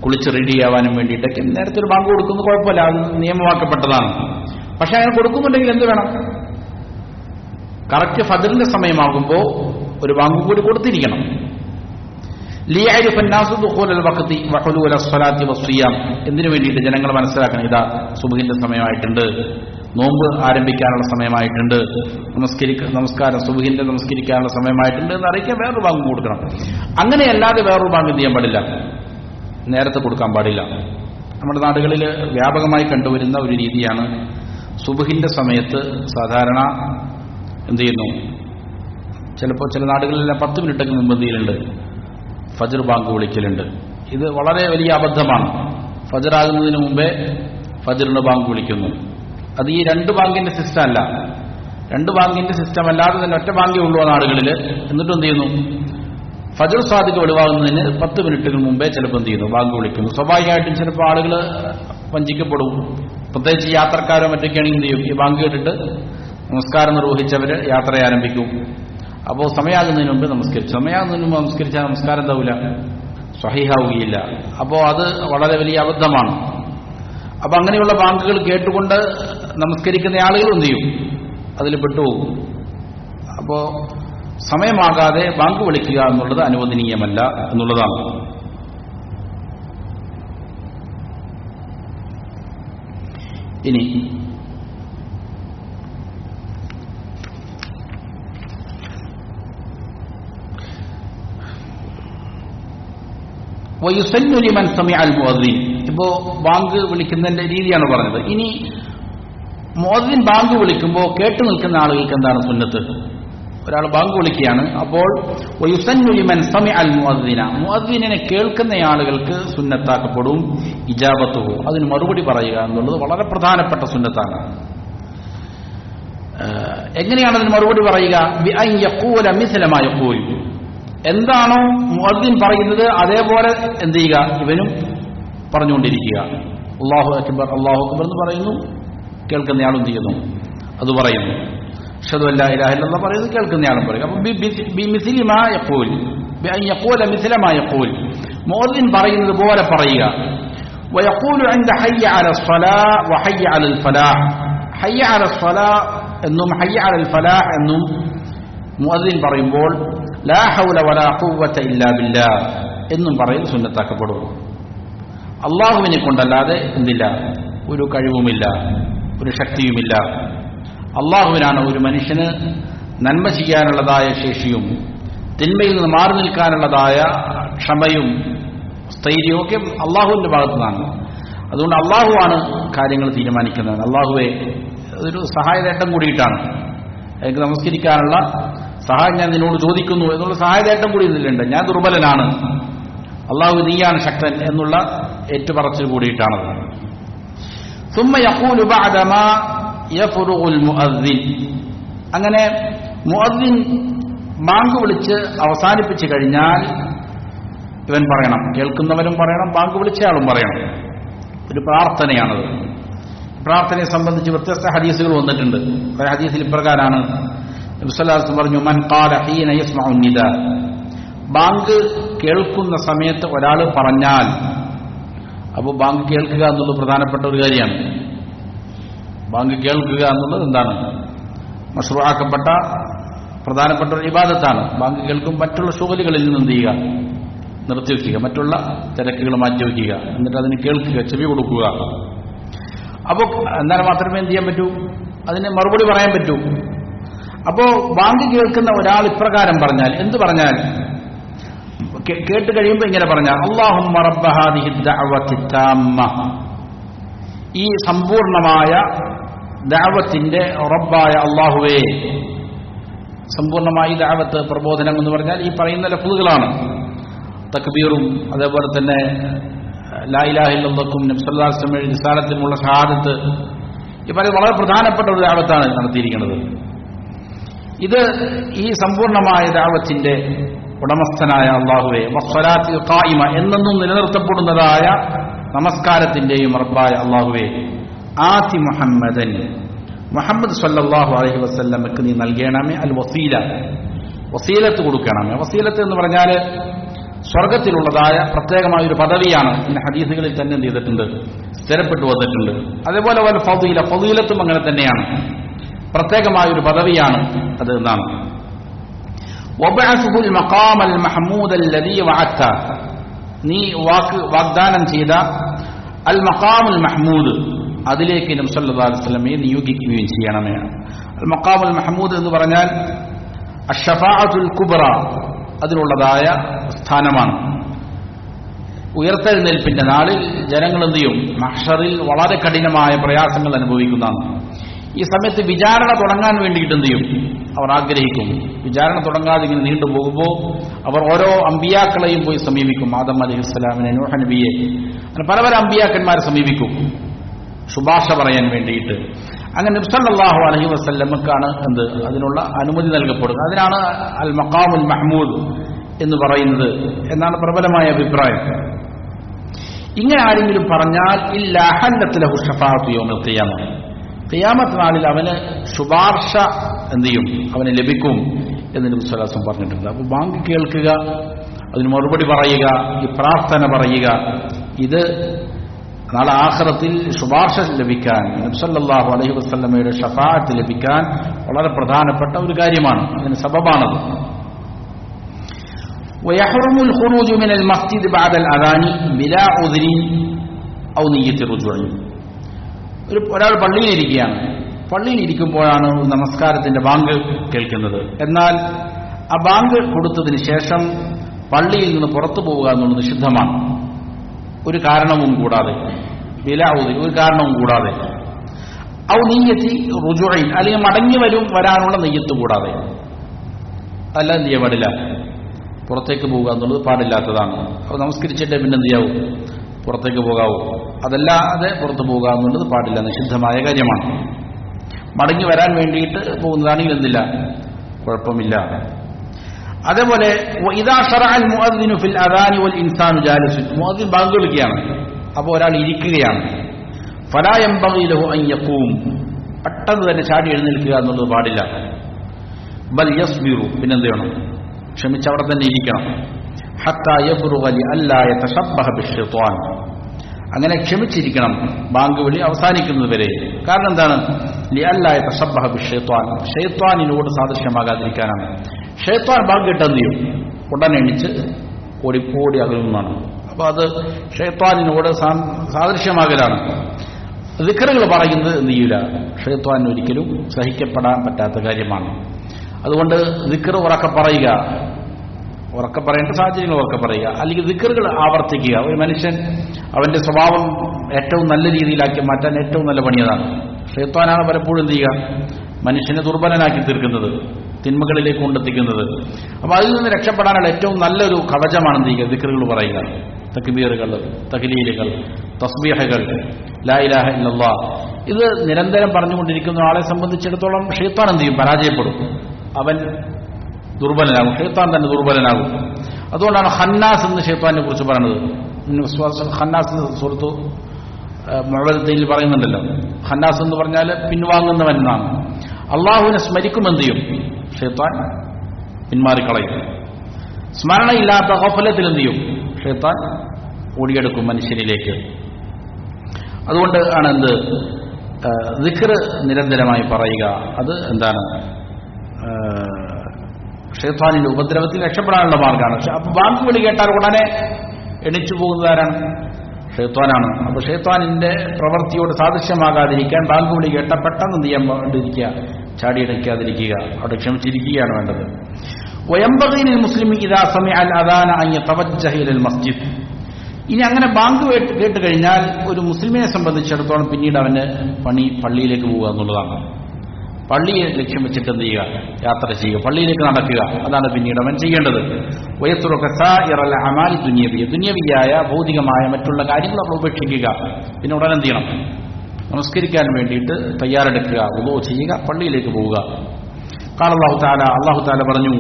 കുളിച്ച് റെഡിയാവാനും വേണ്ടിയിട്ടൊക്കെ നേരത്തെ ഒരു ബാങ്ക് കൊടുക്കുന്നത് കുഴപ്പമില്ല, അത് നിയമമാക്കപ്പെട്ടതാണ്. പക്ഷെ അങ്ങനെ കൊടുക്കുന്നുണ്ടെങ്കിൽ എന്ത് വേണം, കറക്റ്റ് ഫജ്റിന്റെ സമയമാകുമ്പോൾ ഒരു ബാങ്ക് കൂടി കൊടുത്തിരിക്കണം. ലിയഅരിഫ അന്നാസു ദുഖൂലൽ വഖ്തി വഹുലൂല സ്വലാത്തി വസ്സിയാം, എന്തിനു വേണ്ടിയിട്ട് ജനങ്ങൾ മനസ്സിലാക്കണം, ഇതാ സുബ്ഹിന്റെ സമയമായിട്ടുണ്ട്, നോമ്പ് ആരംഭിക്കാനുള്ള സമയമായിട്ടുണ്ട്, നമസ്കാരം സുബ്ഹിന്റെ നമസ്കരിക്കാനുള്ള സമയമായിട്ടുണ്ട് എന്ന് അറിയിക്കാൻ വേറൊരു ബാങ്ക് കൊടുക്കണം. അങ്ങനെയല്ലാതെ വേറൊരു ബാങ്ക് എന്ത് ചെയ്യാൻ പാടില്ല, നേരത്തെ കൊടുക്കാൻ പാടില്ല. നമ്മുടെ നാടുകളിൽ വ്യാപകമായി കണ്ടുവരുന്ന ഒരു രീതിയാണ്, സുബ്ഹിന്റെ സമയത്ത് സാധാരണ എന്ത് ചെയ്യുന്നു, ചിലപ്പോൾ ചില നാടുകളിലെല്ലാം 10 മിനിറ്റൊക്കെ മുമ്പ് എന്ത് ചെയ്യലുണ്ട്, ഫജ്ർ ബാങ്ക് വിളിക്കലുണ്ട്. ഇത് വളരെ വലിയ അബദ്ധമാണ്. ഫജ്ർ ആകുന്നതിന് മുമ്പേ ഫജ്റിന് ബാങ്ക് വിളിക്കുന്നു. അത് ഈ 2 ബാങ്കിന്റെ സിസ്റ്റം അല്ല, 2 ബാങ്കിന്റെ സിസ്റ്റം അല്ലാതെ തന്നെ ഒറ്റ ബാങ്കേ ഉള്ളൂ ആ നാടുകളിൽ. എന്നിട്ടും എന്ത് ചെയ്യുന്നു, ഫജ്ർ സ്വാദിഖ് ഒഴിവാകുന്നതിന് 10 മിനിറ്റുകൾ മുമ്പേ ചിലപ്പോൾ എന്ത് ചെയ്യുന്നു, ബാങ്ക് വിളിക്കുന്നു. സ്വാഭാവികമായിട്ടും ചിലപ്പോൾ ആളുകൾ വഞ്ചിക്കപ്പെടും. പ്രത്യേകിച്ച് യാത്രക്കാരോ മറ്റൊക്കെയാണെങ്കിൽ എന്ത് ചെയ്യും, ഈ ബാങ്ക് കേട്ടിട്ട് നമസ്കാരം നിർവഹിച്ചവർ യാത്ര ആരംഭിക്കും. അപ്പോൾ സമയമാകുന്നതിന് മുമ്പ് സമയമാകുന്നതിന് മുമ്പ് നമസ്കരിച്ചാൽ നമസ്കാരം എന്താവില്ല, സ്വഹീഹാവുകയില്ല. അപ്പോൾ അത് വളരെ വലിയ അബദ്ധമാണ്. അപ്പൊ അങ്ങനെയുള്ള ബാങ്കുകൾ കേട്ടുകൊണ്ട് നമസ്കരിക്കുന്ന ആളുകൾ എന്ത് ചെയ്യും, അതിൽ പെട്ടുപോകും. അപ്പോ സമയമാകാതെ ബാങ്ക് വിളിക്കുക എന്നുള്ളത് അനുവദനീയമല്ല എന്നുള്ളതാണ്. ഇനി വയുസന്നു ലിമൻ സമിഅൽ മുഅദ്ദിൻ, ഇപ്പോ ബാങ്ക് വിളിക്കുന്നതിന്റെ രീതിയാണ് പറഞ്ഞത്. ഇനി മുഅദ്ദിൻ ബാങ്ക് വിളിക്കുമ്പോൾ കേട്ടു നിൽക്കുന്ന ആളുകൾക്ക് എന്താണ് സുന്നത്ത്? ഒരാൾ ബാങ്ക് വിളിക്കുകയാണ്, അപ്പോൾ വയുസന്നു ലിമൻ സമിഅൽ മുഅദ്ദിന, മുഅദ്ദിനെ കേൾക്കുന്ന ആളുകൾക്ക് സുന്നത്താക്കപ്പെടും ഇജാബത്തുഹു, അതിന് മറുപടി പറയുക എന്നുള്ളത് വളരെ പ്രധാനപ്പെട്ട സുന്നത്താണ്. എങ്ങനെയാണ് അതിന് മറുപടി പറയുക? ബി അൻ യഖൂല മിസ്ല മാ യഖൂൽ, എന്താണോ മുഅദ്ദിൻ പറയുന്നത് അതേപോലെ എന്ത് ചെയ്യുക, ഇവനും പറഞ്ഞുകൊണ്ടിരിക്കുക. അല്ലാഹു അക്ബർ അല്ലാഹു അക്ബർ എന്ന് പറയുന്നു, കേൾക്കുന്നയാളും ചെയ്യുന്നു, അത് പറയുന്നു. അഷ്ഹദു അല്ലാ ഇലാഹ ഇല്ലല്ലാഹ് പറയുന്നു, കേൾക്കുന്നയാളും പറയും. അപ്പോൾ ബി മിസ്ലി മാ യഖൂൽ, ബി അൻ യഖൂല മിസ്ല മാ യഖൂൽ, മുഅദ്ദിൻ പറയുന്നത് പോലെ പറയുക. വയഖൂലു ഇൻദ ഹയ്യ അലൽ സ്വലാഹ് വ ഹയ്യ അലൽ ഫലാഹ്, ഹയ്യ അലൽ സ്വലാഹ് എന്നും ഹയ്യ അലൽ ഫലാഹ് എന്നും മുഅദ്ദിൻ പറയുമ്പോൾ ലാ ഹൗല വലാ ഖുവ്വത ഇല്ലാ ബില്ലാഹ് എന്നും പറയുന്നത് സുന്നത്താക്കപ്പെടും. അള്ളാഹുവിനെ കൊണ്ടല്ലാതെ എന്തില്ല, ഒരു കഴിവുമില്ല, ഒരു ശക്തിയുമില്ല. അള്ളാഹുവിനാണ് ഒരു മനുഷ്യന് നന്മ ചെയ്യാനുള്ളതായ ശേഷിയും തിന്മയിൽ നിന്ന് മാറി നിൽക്കാനുള്ളതായ ക്ഷമയും സ്ഥൈര്യവും ഒക്കെ അള്ളാഹുവിന്റെ ഭാഗത്തു നിന്നാണ്. അതുകൊണ്ട് അള്ളാഹുവാണ് കാര്യങ്ങൾ തീരുമാനിക്കുന്നത്. അള്ളാഹുവെ അതൊരു സഹായതേട്ടം കൂടിയിട്ടാണ്, എനിക്ക് നമസ്കരിക്കാനുള്ള സഹായം ഞാൻ നിന്നോട് ചോദിക്കുന്നു എന്നുള്ള സഹായതേട്ടം കൂടി ഇതിലുണ്ട്. ഞാൻ ദുർബലനാണ്, അള്ളാഹു നീയാണ് ശക്തൻ എന്നുള്ള ഏറ്റുപറച്ചിൽ കൂടിയിട്ടാണത്. ثم يقول بعدما يفرغ المؤذن, അങ്ങനെ മുഅദ്ദിൻ ബാങ്ക് വിളിച്ച് അവസാനിപ്പിച്ചു കഴിഞ്ഞാൽ ഇവൻ പറയണം, കേൾക്കുന്നവരും പറയണം, ബാങ്ക് വിളിച്ചയാളും പറയണം. ഒരു പ്രാർത്ഥനയാണത്. പ്രാർത്ഥനയെ സംബന്ധിച്ച് വ്യത്യസ്ത ഹദീസുകൾ വന്നിട്ടുണ്ട്. ഒരു ഹദീസിൽ ഇപ്രകാരമാണ്, നബി സല്ലല്ലാഹു അലൈഹി വസല്ലം പറഞ്ഞു, മൻ ഖാല ഹീന യസ്മഉ നിദാ, ബാങ്ക് കേൾക്കുന്ന സമയത്ത് ഒരാൾ പറഞ്ഞാൽ, അപ്പോൾ ബാങ്ക് കേൾക്കുക എന്നുള്ളത് പ്രധാനപ്പെട്ട ഒരു കാര്യമാണ്. ബാങ്ക് കേൾക്കുക എന്നുള്ളത് എന്താണ്, മശ്റൂആക്കപ്പെട്ട പ്രധാനപ്പെട്ട ഒരു ഇബാദത്താണ്. ബാങ്ക് കേൾക്കും മറ്റുള്ള ശുഗലുകളിൽ നിന്ന് എന്ത് ചെയ്യുക, നിർത്തിവെക്കുക, മറ്റുള്ള തിരക്കുകൾ മാറ്റിവെക്കുക, എന്നിട്ട് അതിന് കേൾക്കുക, ചെവി കൊടുക്കുക. അപ്പോൾ എന്നാൽ മാത്രമേ എന്ത് ചെയ്യാൻ പറ്റൂ, അതിന് മറുപടി പറയാൻ പറ്റൂ. അപ്പോ ബാങ്ക് കേൾക്കുന്ന ഒരാൾ ഇപ്രകാരം പറഞ്ഞാൽ, എന്ത് പറഞ്ഞാൽ, കേട്ട് കഴിയുമ്പോൾ ഇങ്ങനെ പറഞ്ഞാൽ, അല്ലാഹുമ്മ റബ്ബ ഹാദിഹി ദഅവത്തി താമ്മ, ഈ സമ്പൂർണമായ ദഅവത്തിന്റെ റബ്ബായ അല്ലാഹുവേ. സമ്പൂർണമായി ദഅവത്ത്, പ്രബോധനം എന്ന് പറഞ്ഞാൽ ഈ പറയുന്ന ലഫ്ളുകളാണ്. തക്ബീറും അതേപോലെ തന്നെ ലാ ഇലാഹ ഇല്ലല്ലാഹും നബി സല്ലല്ലാഹു അലൈഹി വസല്ലം റിസാലത്തിനുള്ള ഷഹാദത്ത്, ഈ പറയുന്നത് വളരെ പ്രധാനപ്പെട്ട ഒരു ദഅവത്താണ് നടത്തിയിരിക്കുന്നത്. ഇത് ഈ സമ്പൂർണമായ ദഅവത്തിന്റെ ഉടമസ്ഥനായ അല്ലാഹുവേ, വസ്സലാത്തിൽ ഖായിമ, എന്നെന്നും നിലനിർത്തപ്പെടുന്നതായ നമസ്കാരത്തിന്റെയും റബ്ബായ അല്ലാഹുവേ, ആതി മുഹമ്മദൻ, മുഹമ്മദ് സല്ലല്ലാഹു അലൈഹി വസല്ലമക്ക് നീ നൽകണമേ അൽ വസീല, വസീലത്ത് കൊടുക്കണമേ. വസീലത്ത് എന്ന് പറഞ്ഞാൽ സ്വർഗത്തിലുള്ളതായ പ്രത്യേകമായ ഒരു പദവിയാണ്. ഇന്ന് ഹദീസുകളിൽ തന്നെ എന്ത് ചെയ്തിട്ടുണ്ട്, സ്ഥിരപ്പെട്ടു വന്നിട്ടുണ്ട്. അതേപോലെ വൽ ഫളീല, ഫളീലത്തും അങ്ങനെ തന്നെയാണ്, പ്രത്യേകമായ ഒരു പദവിയാണ് അത് എന്നാണ്. വബഅസുൽ മഖാമൽ മഹ്മൂദ് അല്ലദീ വഅത്ത, നീ വാഗ്ദാനം ചെയ്ത അൽ മഖാമുൽ മഹ്മൂദ്, അതിലേക്ക് നബി സല്ലല്ലാഹു അലൈഹി വസല്ലമയെ നിയോഗിക്കുകയും ചെയ്യണമേ. അൽ മഖാമുൽ മഹ്മൂദ് എന്ന് പറഞ്ഞാൽ അഷ്ശഫാഅത്തുൽ കുബ്ര, അതിനുള്ളതായ സ്ഥാനമാണ്. ഉയർത്തെഴുന്നേൽപ്പിന്റെ നാളിൽ ജനങ്ങൾ എന്ത് ചെയ്യും, മഹ്ശറിൽ വളരെ കഠിനമായ പ്രയാസങ്ങൾ അനുഭവിക്കുന്നതാണ്. ഈ സമയത്ത് വിചാരണ തുടങ്ങാൻ വേണ്ടിയിട്ട് എന്ത് ചെയ്യും, അവർ ആഗ്രഹിക്കും. വിചാരണ തുടങ്ങാതെ ഇങ്ങനെ നീണ്ടുപോകുമ്പോൾ അവർ ഓരോ അമ്പിയാക്കളെയും പോയി സമീപിക്കും. ആദം അലൈഹിസ്സലാമിനെ, നൂഹ് നബിയെ, അങ്ങനെ പല പല അമ്പിയാക്കന്മാരെ സമീപിക്കും ശുപാർശ പറയാൻ വേണ്ടിയിട്ട്. അങ്ങനെ നബി സല്ലല്ലാഹു അലൈഹി വസല്ലമക്കാണ് എന്ത്, അതിനുള്ള അനുമതി നൽകപ്പെടുക. അതിനാണ് അൽ മഖാമുൽ മഹ്മൂദ് എന്ന് പറയുന്നത് എന്നാണ് പ്രബലമായ അഭിപ്രായം. ഇങ്ങനെ ആരെങ്കിലും പറഞ്ഞാൽ ഇല്ലാ ഹല്ലത്ത് ലഹു ശഫാഅത്തു യൗമിൽ ഖിയാമ, ഖിയാമത്ത് നാളിൽ അവന് ശുപാർശ എന്ത് ചെയ്യും, അവന് ലഭിക്കും എന്ന് നബി സല്ലല്ലാഹു അലൈഹി വസല്ലം പറഞ്ഞിട്ടുണ്ട്. അപ്പോൾ ബാങ്ക് കേൾക്കുക, അതിന് മറുപടി പറയുക, ഈ പ്രാർത്ഥന പറയുക, ഇത് നാളെ ആഖിറത്തിൽ ശുപാർശ ലഭിക്കാൻ, നബി സല്ലല്ലാഹു അലൈഹി വസല്ലമയുടെ ശഫാഅത്ത് ലഭിക്കാൻ വളരെ പ്രധാനപ്പെട്ട ഒരു കാര്യമാണ്. അതിന് സബബാണത്. ويحرم الخروج من المسجد بعد الأذان بلا عذر أو نية الرجوع. ഒരാൾ പള്ളിയിലിരിക്കുകയാണ്, പള്ളിയിലിരിക്കുമ്പോഴാണ് നമസ്കാരത്തിന്റെ ബാങ്ക് കേൾക്കുന്നത്. എന്നാൽ ആ ബാങ്ക് കൊടുത്തതിന് ശേഷം പള്ളിയിൽ നിന്ന് പുറത്തു പോവുക എന്നുള്ളത് നിഷിദ്ധമാണ്, ഒരു കാരണവും കൂടാതെ. ബിലാ ഉദ്രി, ഒരു കാരണവും കൂടാതെ. ഔ നിയ്യത്തി റുജൂഇൻ, അല്ലെങ്കിൽ മടങ്ങി വരാനുള്ള നെയ്യത്ത് കൂടാതെ. അല്ല എന്ത് ചെയ്യാൻ പാടില്ല, പുറത്തേക്ക് പോവുക എന്നുള്ളത് പാടില്ലാത്തതാണ്. അപ്പോൾ നമസ്കരിച്ചിട്ട് പിന്നെ എന്ത് ചെയ്യാവൂ, പുറത്തേക്ക് പോകാവൂ. അതല്ലാതെ പുറത്തു പോവുക എന്നുള്ളത് പാടില്ല, നിഷിദ്ധമായ കാര്യമാണ്. മടങ്ങി വരാൻ വേണ്ടിയിട്ട് പോകുന്നതാണെങ്കിൽ എന്തില്ല, കുഴപ്പമില്ല. അതേപോലെ ഇദാ ശറഅൽ മുഅദ്ദിനു ഫിൽ അദാനി വൽ ഇൻസാനു ജാലിസുൻ, മുഅദ്ദിൻ ബാങ്ക് വിളിക്കുകയാണ്, അപ്പോൾ ഒരാൾ ഇരിക്കുകയാണ്. ഫലാ യൻബഗി ലഹു അൻ യഖൂം, പെട്ടെന്ന് തന്നെ ചാടി എഴുന്നേൽക്കുക എന്നുള്ളത് പാടില്ല. ബൽ യസ്ബിറു, പിന്നെന്ത് ചെയ്യണം, ക്ഷമിച്ച് അവിടെ തന്നെ ഇരിക്കണം. ഹത്താ യബ്റുഗ ലിഅല്ലാ യതശബ്ബഹ ബിശ്ശൈത്വാൻ, അങ്ങനെ ക്ഷമിച്ചിരിക്കണം ബാങ്ക് വിളി അവസാനിക്കുന്നത് വരെ. കാരണം എന്താണ്, ലിഅല്ലാ യതശബ്ബഹ ബിശ്ശൈത്വാൻ, ശൈത്വാനിനോട് സാദൃശ്യമാകാതിരിക്കാനാണ്. ശൈത്വാൻ ബാങ്ക് കേട്ടെന്ത് ചെയ്യും, ഉടനെ എണിച്ച് ഓടി അകലുന്നതാണ്. അപ്പൊ അത് ശൈത്വാനിനോട് സാദൃശ്യമാകലാണ്. ദിക്റുകൾ പറയുന്നത് എന്ത് ചെയ്യില്ല, ശൈത്വാനിന് ഒരിക്കലും സഹിക്കപ്പെടാൻ പറ്റാത്ത കാര്യമാണ്. അതുകൊണ്ട് ദിക്ർ ഉറക്കെ പറയുക, ഉറക്കെ പറയേണ്ട സാഹചര്യങ്ങൾ ഉറക്കെ പറയുക, അല്ലെങ്കിൽ ദിക്റുകൾ ആവർത്തിക്കുക. ഒരു മനുഷ്യൻ അവന്റെ സ്വഭാവം ഏറ്റവും നല്ല രീതിയിലാക്കി മാറ്റാൻ ഏറ്റവും നല്ല പണിയതാണ്. ശൈത്വാനാണ് പലപ്പോഴും എന്ത് ചെയ്യുക, മനുഷ്യനെ ദുർബലനാക്കി തീർക്കുന്നത്, തിന്മകളിലേക്ക് കൊണ്ടെത്തിക്കുന്നത്. അപ്പൊ അതിൽ നിന്ന് രക്ഷപ്പെടാനുള്ള ഏറ്റവും നല്ലൊരു കവചമാണ് എന്ത് ചെയ്യുക, ദിക്റുകൾ പറയുക. തക്ബീറുകൾ, തഹ്ലീലുകൾ, തസ്ബീഹുകൾ, ലാ ഇലാഹ ഇല്ലല്ലാഹ്, ഇത് നിരന്തരം പറഞ്ഞുകൊണ്ടിരിക്കുന്ന ആളെ സംബന്ധിച്ചിടത്തോളം ശൈത്താൻ എന്ത് ചെയ്യും, പരാജയപ്പെടും. അവൻ ദുർബലനാകും, ശൈത്താൻ തന്നെ ദുർബലനാകും. അതുകൊണ്ടാണ് ഖന്നാസ് എന്ന് ശൈത്താനെ കുറിച്ച് പറയുന്നത്. ഖന്നാസ് സുഹൃത്തു മുഅവ്വദത്തിൽ പറയുന്നുണ്ടല്ലോ, ഖന്നാസ് എന്ന് പറഞ്ഞാൽ പിൻവാങ്ങുന്നവൻ എന്നാണ്. അള്ളാഹുവിനെ സ്മരിക്കുമെന്ത് ചെയ്യും, ശൈത്താൻ പിന്മാറിക്കളയും. സ്മരണയില്ലാത്ത ഗഫലത്തിൽ എന്ത് ചെയ്യും, ശൈത്താൻ ഓടിയെടുക്കും മനുഷ്യനിലേക്ക്. അതുകൊണ്ട് ആണ് എന്ത്, ദിക്ർ നിരന്തരമായി പറയുക. അത് എന്താണ്, ഷൈത്താനിന്റെ ഉപദ്രവത്തിൽ രക്ഷപ്പെടാനുള്ള മാർഗ്ഗമാണ്. അപ്പൊ ബാങ്ക് വിളി കേട്ടാൽ ഉടനെ എണിച്ചു പോകുന്നതാരാണ്? ഷൈത്താനാണ്. അപ്പൊ ഷൈത്താനിന്റെ പ്രവൃത്തിയോട് സാദൃശ്യമാകാതിരിക്കാൻ ബാങ്ക് വിളി കേട്ട പെട്ടെന്ന് എന്ത് ചെയ്യാൻ വേണ്ടിയിരിക്കുക? ചാടിയടയ്ക്കാതിരിക്കുക, അവിടെ ക്ഷമിച്ചിരിക്കുകയാണ് വേണ്ടത്. വയംബഗി ലിൽ മുസ്ലിമി ഇദാ സമിഅ അൽ അദാന അൻ യതവജ്ജഹ ഇലൽ മസ്ജിദ്. ഇനി അങ്ങനെ ബാങ്ക് കേട്ട് കഴിഞ്ഞാൽ ഒരു മുസ്ലിമിനെ സംബന്ധിച്ചിടത്തോളം പിന്നീട് അവന് പള്ളിയിലേക്ക് പോവുക എന്നുള്ളതാണ്. പള്ളിയെ ലക്ഷ്യം വെച്ചിട്ട് എന്ത് ചെയ്യുക? യാത്ര ചെയ്യുക, പള്ളിയിലേക്ക് നടക്കുക. അതാണ് പിന്നീട് അവൻ ചെയ്യേണ്ടത്. ദുനിയവിയായ ഭൗതികമായ മറ്റുള്ള കാര്യങ്ങൾ അവൾ ഉപേക്ഷിക്കുക. പിന്നെ ഉടനെ എന്ത് ചെയ്യണം? നമസ്കരിക്കാൻ വേണ്ടിയിട്ട് തയ്യാറെടുക്കുക, വുളൂ ചെയ്യുക, പള്ളിയിലേക്ക് പോവുക. ഖാല അല്ലാഹു തആല പറഞ്ഞു,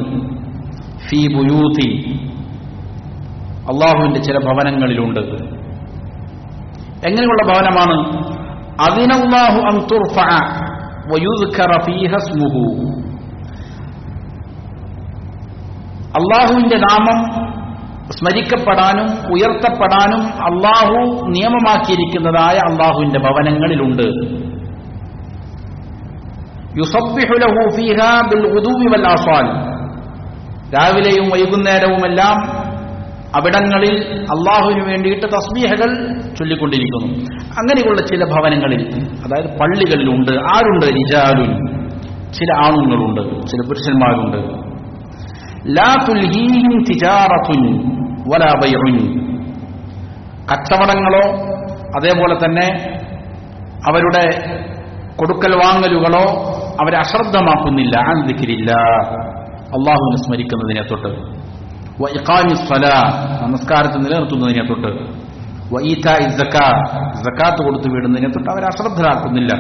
ഫീ ബുയൂതി, അള്ളാഹുവിന്റെ ചില ഭവനങ്ങളിലുണ്ട്. എങ്ങനെയുള്ള ഭവനമാണ്? അദിനല്ലാഹു അൻ തുർഫഅ വയുദ്കറ ഫീഹ ഇസ്മുഹു. അള്ളാഹുവിന്റെ നാമം സ്മരിക്കപ്പെടാനും ഉയർത്തപ്പെടാനും അള്ളാഹു നിയമമാക്കിയിരിക്കുന്നതായ അള്ളാഹുവിന്റെ ഭവനങ്ങളിലുണ്ട്. യുസബ്ബിഹു ലഹു ഫീഹാ ബിൽ ഗുദുവി വൽ ആസ്വാൽ. രാവിലെയും വൈകുന്നേരവുമെല്ലാം അവിടങ്ങളിൽ അള്ളാഹുവിന് വേണ്ടിയിട്ട് തസ്ബീഹകൾ ചൊല്ലിക്കൊണ്ടിരിക്കുന്നു. അങ്ങനെയുള്ള ചില ഭവനങ്ങളിൽ, അതായത് പള്ളികളിലുണ്ട്. ആരുണ്ട്? റിജാലുൻ, ചില ആണുങ്ങളുണ്ട്, ചില പുരുഷന്മാരുണ്ട്. ലാ തുൽഹീഹിം തിജാറത്തുൻ വലാ ബൈഉൻ. കച്ചവടങ്ങളോ അതേപോലെ തന്നെ അവരുടെ കൊടുക്കൽ വാങ്ങലുകളോ അവരെ അശ്രദ്ധമാക്കുന്നില്ല. അൻ ദിക്രില്ലാഹ്, അള്ളാഹുവിനെ സ്മരിക്കുന്നതിനെ തൊട്ട്. വ ഇഖാമിസ് സ്വലാത്ത്, നമസ്കാരത്തെ നിലനിർത്തുന്നതിനെ തൊട്ട്. വ ഈതാഇസ് സകാത്ത്, സകാത്ത് കൊടുത്തു വിടുന്നതിനെ തൊട്ട് അവരെ അശ്രദ്ധരാക്കുന്നില്ല.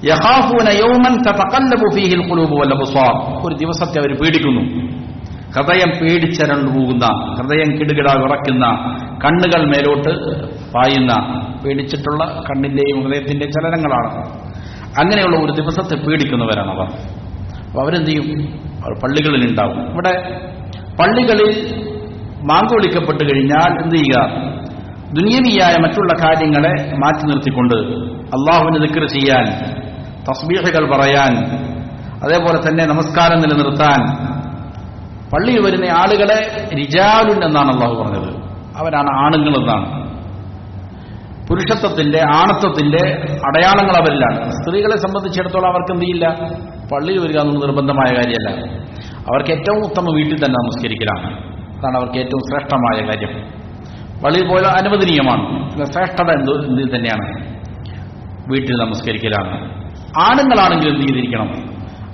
യഖാഫൂന യൗമൻ തതഖല്ലബു ഫീഹിൽ ഖുലൂബു വൽ അബ്സാർ. ഒരു ദിവസത്തെ അവർ പേടിക്കുന്നു. ഹൃദയം പേടിച്ചരണ്ടു പോകുന്ന, ഹൃദയം കിടുകിടാ വിറയ്ക്കുന്ന, കണ്ണുകൾ മേലോട്ട് പായുന്ന, പേടിച്ചിട്ടുള്ള കണ്ണിന്റെയും ഹൃദയത്തിന്റെയും ചലനങ്ങളാണ്. അങ്ങനെയുള്ള ഒരു ദിവസത്തെ പേടിക്കുന്നവരാണ് അവർ. അപ്പോൾ അവരെന്ത് ചെയ്യും? അവർ പള്ളികളിൽ ഉണ്ടാവും. ഇവിടെ പള്ളികളിൽ ബാങ്ക് വിളിക്കപ്പെട്ട് കഴിഞ്ഞാൽ എന്ത് ചെയ്യുക? ദുനിയവിയായ മറ്റുള്ള കാര്യങ്ങളെ മാറ്റി നിർത്തിക്കൊണ്ട് അള്ളാഹുവിനെ ദിക്ർ ചെയ്യാൻ, തസ്ബീഹുകൾ പറയാൻ, അതേപോലെ തന്നെ നമസ്കാരം നിലനിർത്താൻ പള്ളിയിൽ വരുന്ന ആളുകളെ റിജാലുൻ എന്നാണ് അള്ളാഹു പറഞ്ഞത്. അവരാണ് ആണുങ്ങൾ എന്നാണ്. പുരുഷത്വത്തിന്റെ, ആണത്വത്തിന്റെ അടയാളങ്ങൾ അവരിലാണ്. സ്ത്രീകളെ സംബന്ധിച്ചിടത്തോളം അവർക്ക് എന്ത് ചെയ്യില്ല? പള്ളിയിൽ വരിക എന്നുള്ളത് നിർബന്ധമായ കാര്യമല്ല. അവർക്ക് ഏറ്റവും ഉത്തമ വീട്ടിൽ തന്നെ നമസ്കരിക്കലാണ്. അതാണ് അവർക്ക് ഏറ്റവും ശ്രേഷ്ഠമായ കാര്യം. പള്ളിയിൽ പോയാൽ അനുവദനീയമാണ്. ശ്രേഷ്ഠത എന്തിൽ തന്നെയാണ്? വീട്ടിൽ നമസ്കരിക്കലാണ്. ആണുങ്ങളാണെങ്കിൽ എന്ത് ചെയ്തിരിക്കണം?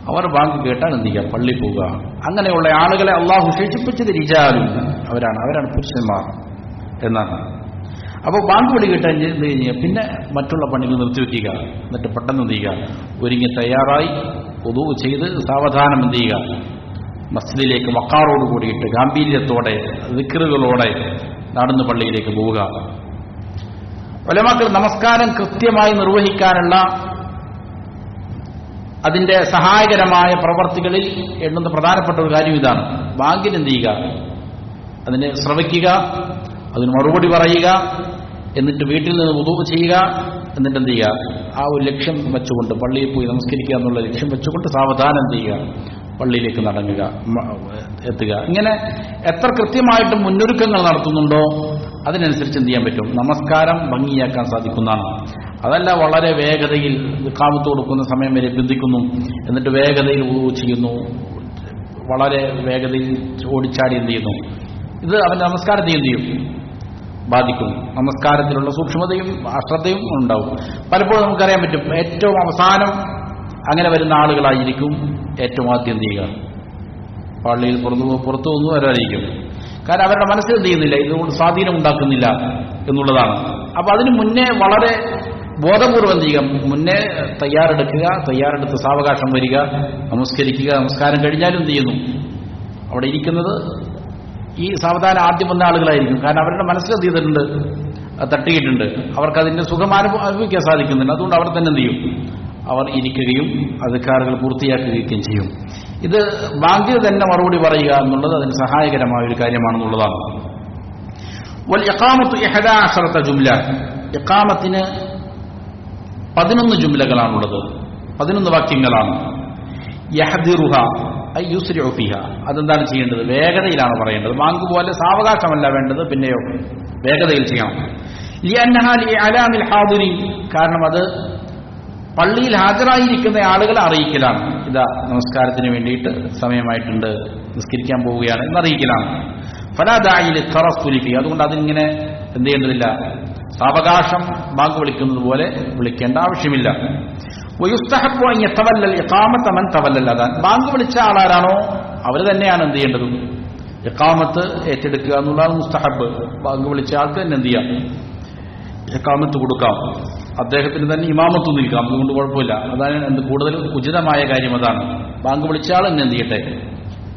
അവർ ബാങ്ക് കേട്ടാൽ എന്ത് ചെയ്യുക? പള്ളി പോവുക. അങ്ങനെയുള്ള ആളുകളെ അള്ളാഹു ശേഷിപ്പിച്ചത് റിജാലും, അവരാണ് പുരുഷന്മാർ എന്നാണ്. അപ്പോൾ ബാങ്ക് വിളി കേട്ടാൽ എന്ത് കഴിഞ്ഞാൽ പിന്നെ മറ്റുള്ള പണികൾ നിർത്തിവെക്കുക. എന്നിട്ട് പെട്ടെന്ന് എന്ത് ചെയ്യുക? ഒരുങ്ങി തയ്യാറായി വുദൂ ചെയ്ത് സാവധാനം എന്ത് ചെയ്യുക? മസ്ജിദിലേക്ക് വഖാറോട് കൂടിയിട്ട് ഗാംഭീര്യത്തോടെ ദിക്റുകളോടെ നടന്ന് പള്ളിയിലേക്ക് പോവുക. ഉലമാക്കൾ നമസ്കാരം കൃത്യമായി നിർവഹിക്കാനുള്ള അതിന്റെ സഹായകരമായ പ്രവർത്തികളിൽ എണ്ണുന്ന പ്രധാനപ്പെട്ട ഒരു കാര്യം ഇതാണ്. ബാങ്കിന് എന്ത് ചെയ്യുക? അതിനെ ശ്രവിക്കുക, അതിന് മറുപടി പറയുക, എന്നിട്ട് വീട്ടിൽ നിന്ന് വുദൂ ചെയ്യുക, എന്നിട്ട് എന്ത് ചെയ്യുക? ആ ഒരു ലക്ഷ്യം വെച്ചുകൊണ്ട് പള്ളിയിൽ പോയി നമസ്കരിക്കുക എന്നുള്ള ലക്ഷ്യം വെച്ചുകൊണ്ട് സാവധാനം എന്ത് ചെയ്യുക? പള്ളിയിലേക്ക് എത്തുക. ഇങ്ങനെ എത്ര കൃത്യമായിട്ട് മുന്നൊരുക്കങ്ങൾ നടത്തുന്നുണ്ടോ അതിനനുസരിച്ച് എന്ത് ചെയ്യാൻ പറ്റും? നമസ്കാരം ഭംഗിയാക്കാൻ സാധിക്കുന്നതാണ്. അതല്ല വളരെ വേഗതയിൽ ഇഖാമത്ത് കൊടുക്കുന്ന സമയം വരെ ബന്ധിക്കുന്നു, എന്നിട്ട് വേഗതയിൽ വുദൂ ചെയ്യുന്നു, വളരെ വേഗതയിൽ ഓടിച്ചാടി എന്ത് ചെയ്യുന്നു? ഇത് അവന്റെ നമസ്കാരത്തെ എന്ത് ചെയ്യും? ബാധിക്കും. നമസ്കാരത്തിലുള്ള സൂക്ഷ്മതയും അശ്രദ്ധയും ഉണ്ടാവും. പലപ്പോഴും നമുക്കറിയാൻ പറ്റും, ഏറ്റവും അവസാനം അങ്ങനെ വരുന്ന ആളുകളായിരിക്കും ഏറ്റവും ആദ്യം എന്ത് ചെയ്യുക? പള്ളിയിൽ പുറത്തു ഒന്നും വരാതിരിക്കും. കാരണം അവരുടെ മനസ്സിൽ എന്ത് ചെയ്യുന്നില്ല, ഇതുകൊണ്ട് സ്വാധീനം ഉണ്ടാക്കുന്നില്ല എന്നുള്ളതാണ്. അപ്പൊ അതിന് മുന്നേ വളരെ ബോധപൂർവം എന്ത് ചെയ്യുക? മുന്നേ തയ്യാറെടുത്ത് സാവകാശം വരിക, നമസ്കരിക്കുക. നമസ്കാരം കഴിഞ്ഞാലും എന്ത് ചെയ്യുന്നു? അവിടെ ഇരിക്കുന്നത് ഈ സാവധാനം ആദ്യം വന്ന ആളുകളായിരിക്കും. കാരണം അവരുടെ മനസ്സിൽ എന്ത് ചെയ്തിട്ടുണ്ട്? തട്ടിയിട്ടുണ്ട്. അവർക്കതിന്റെ സുഖം അനുഭവിക്കാൻ സാധിക്കുന്നുണ്ട്. അതുകൊണ്ട് അവർ തന്നെ എന്ത് ചെയ്യും? അവർ ഇരിക്കുകയും അധികാരങ്ങൾ പൂർത്തിയാക്കുകയും ചെയ്യും. ഇത് ബാങ്കിൽ തന്നെ മറുപടി പറയുക എന്നുള്ളത് അതിന് സഹായകരമായ ഒരു കാര്യമാണെന്നുള്ളതാണ്. വൽ ഇഖാമത്തു 11 ജുംല. ഇഖാമത്തിന് 11 ജുംലകളാണുള്ളത്, 11 വാക്യങ്ങളാണ്. യഹ്ദിറുഹ ഐ യുസ്രിഉ ഫീഹാ, അതെന്താണ് ചെയ്യേണ്ടത്? വേഗതയിലാണ് പറയേണ്ടത്. ബാങ്ക് പോലെ സാവകാശമല്ല വേണ്ടത്, പിന്നെയോ വേഗതയിൽ ചെയ്യണം. ലിഅന്നഹാ ലിഅലാമിൽ ഹാദിരീൻ, കാരണം അത് പള്ളിയിൽ ഹാജരായിരിക്കുന്ന ആളുകളെ അറിയിക്കലാണ്. ഇതാ നമസ്കാരത്തിന് വേണ്ടിയിട്ട് സമയമായിട്ടുണ്ട്, നിസ്കരിക്കാൻ പോവുകയാണ് എന്നറിയിക്കലാണ്. ഫലാ ദാഇ ലിത്തറസ്സുലി ഫീ, അതുകൊണ്ട് അതിങ്ങനെ എന്ത് ചെയ്യേണ്ടതില്ല, സാവകാശം ബാങ്ക് വിളിക്കുന്നത് പോലെ വിളിക്കേണ്ട ആവശ്യമില്ല. വയുസ്തഹബ്ബു അൻ യതവല്ലൽ ഇഖാമത മൻ തവല്ലൽ അദാൻ, ബാങ്ക് വിളിച്ച ആളാരാണോ അവർ തന്നെയാണ് എന്ത് ചെയ്യേണ്ടത്, ഇഖാമത്ത് ഏറ്റെടുക്കുക എന്നുള്ളതാണ് മുസ്തഹബ്. ബാങ്ക് വിളിച്ച ആൾക്ക് തന്നെ എന്ത് ചെയ്യാം, ഇഖാമത്ത് കൊടുക്കാം, അദ്ദേഹത്തിന് തന്നെ ഇമാമത്ത് നിൽക്കാം, അതുകൊണ്ട് കുഴപ്പമില്ല. അതാണ് കൂടുതൽ ഉചിതമായ കാര്യം, അതാണ്. ബാങ്ക് വിളിച്ച ആൾ തന്നെ എന്ത് ചെയ്യട്ടെ,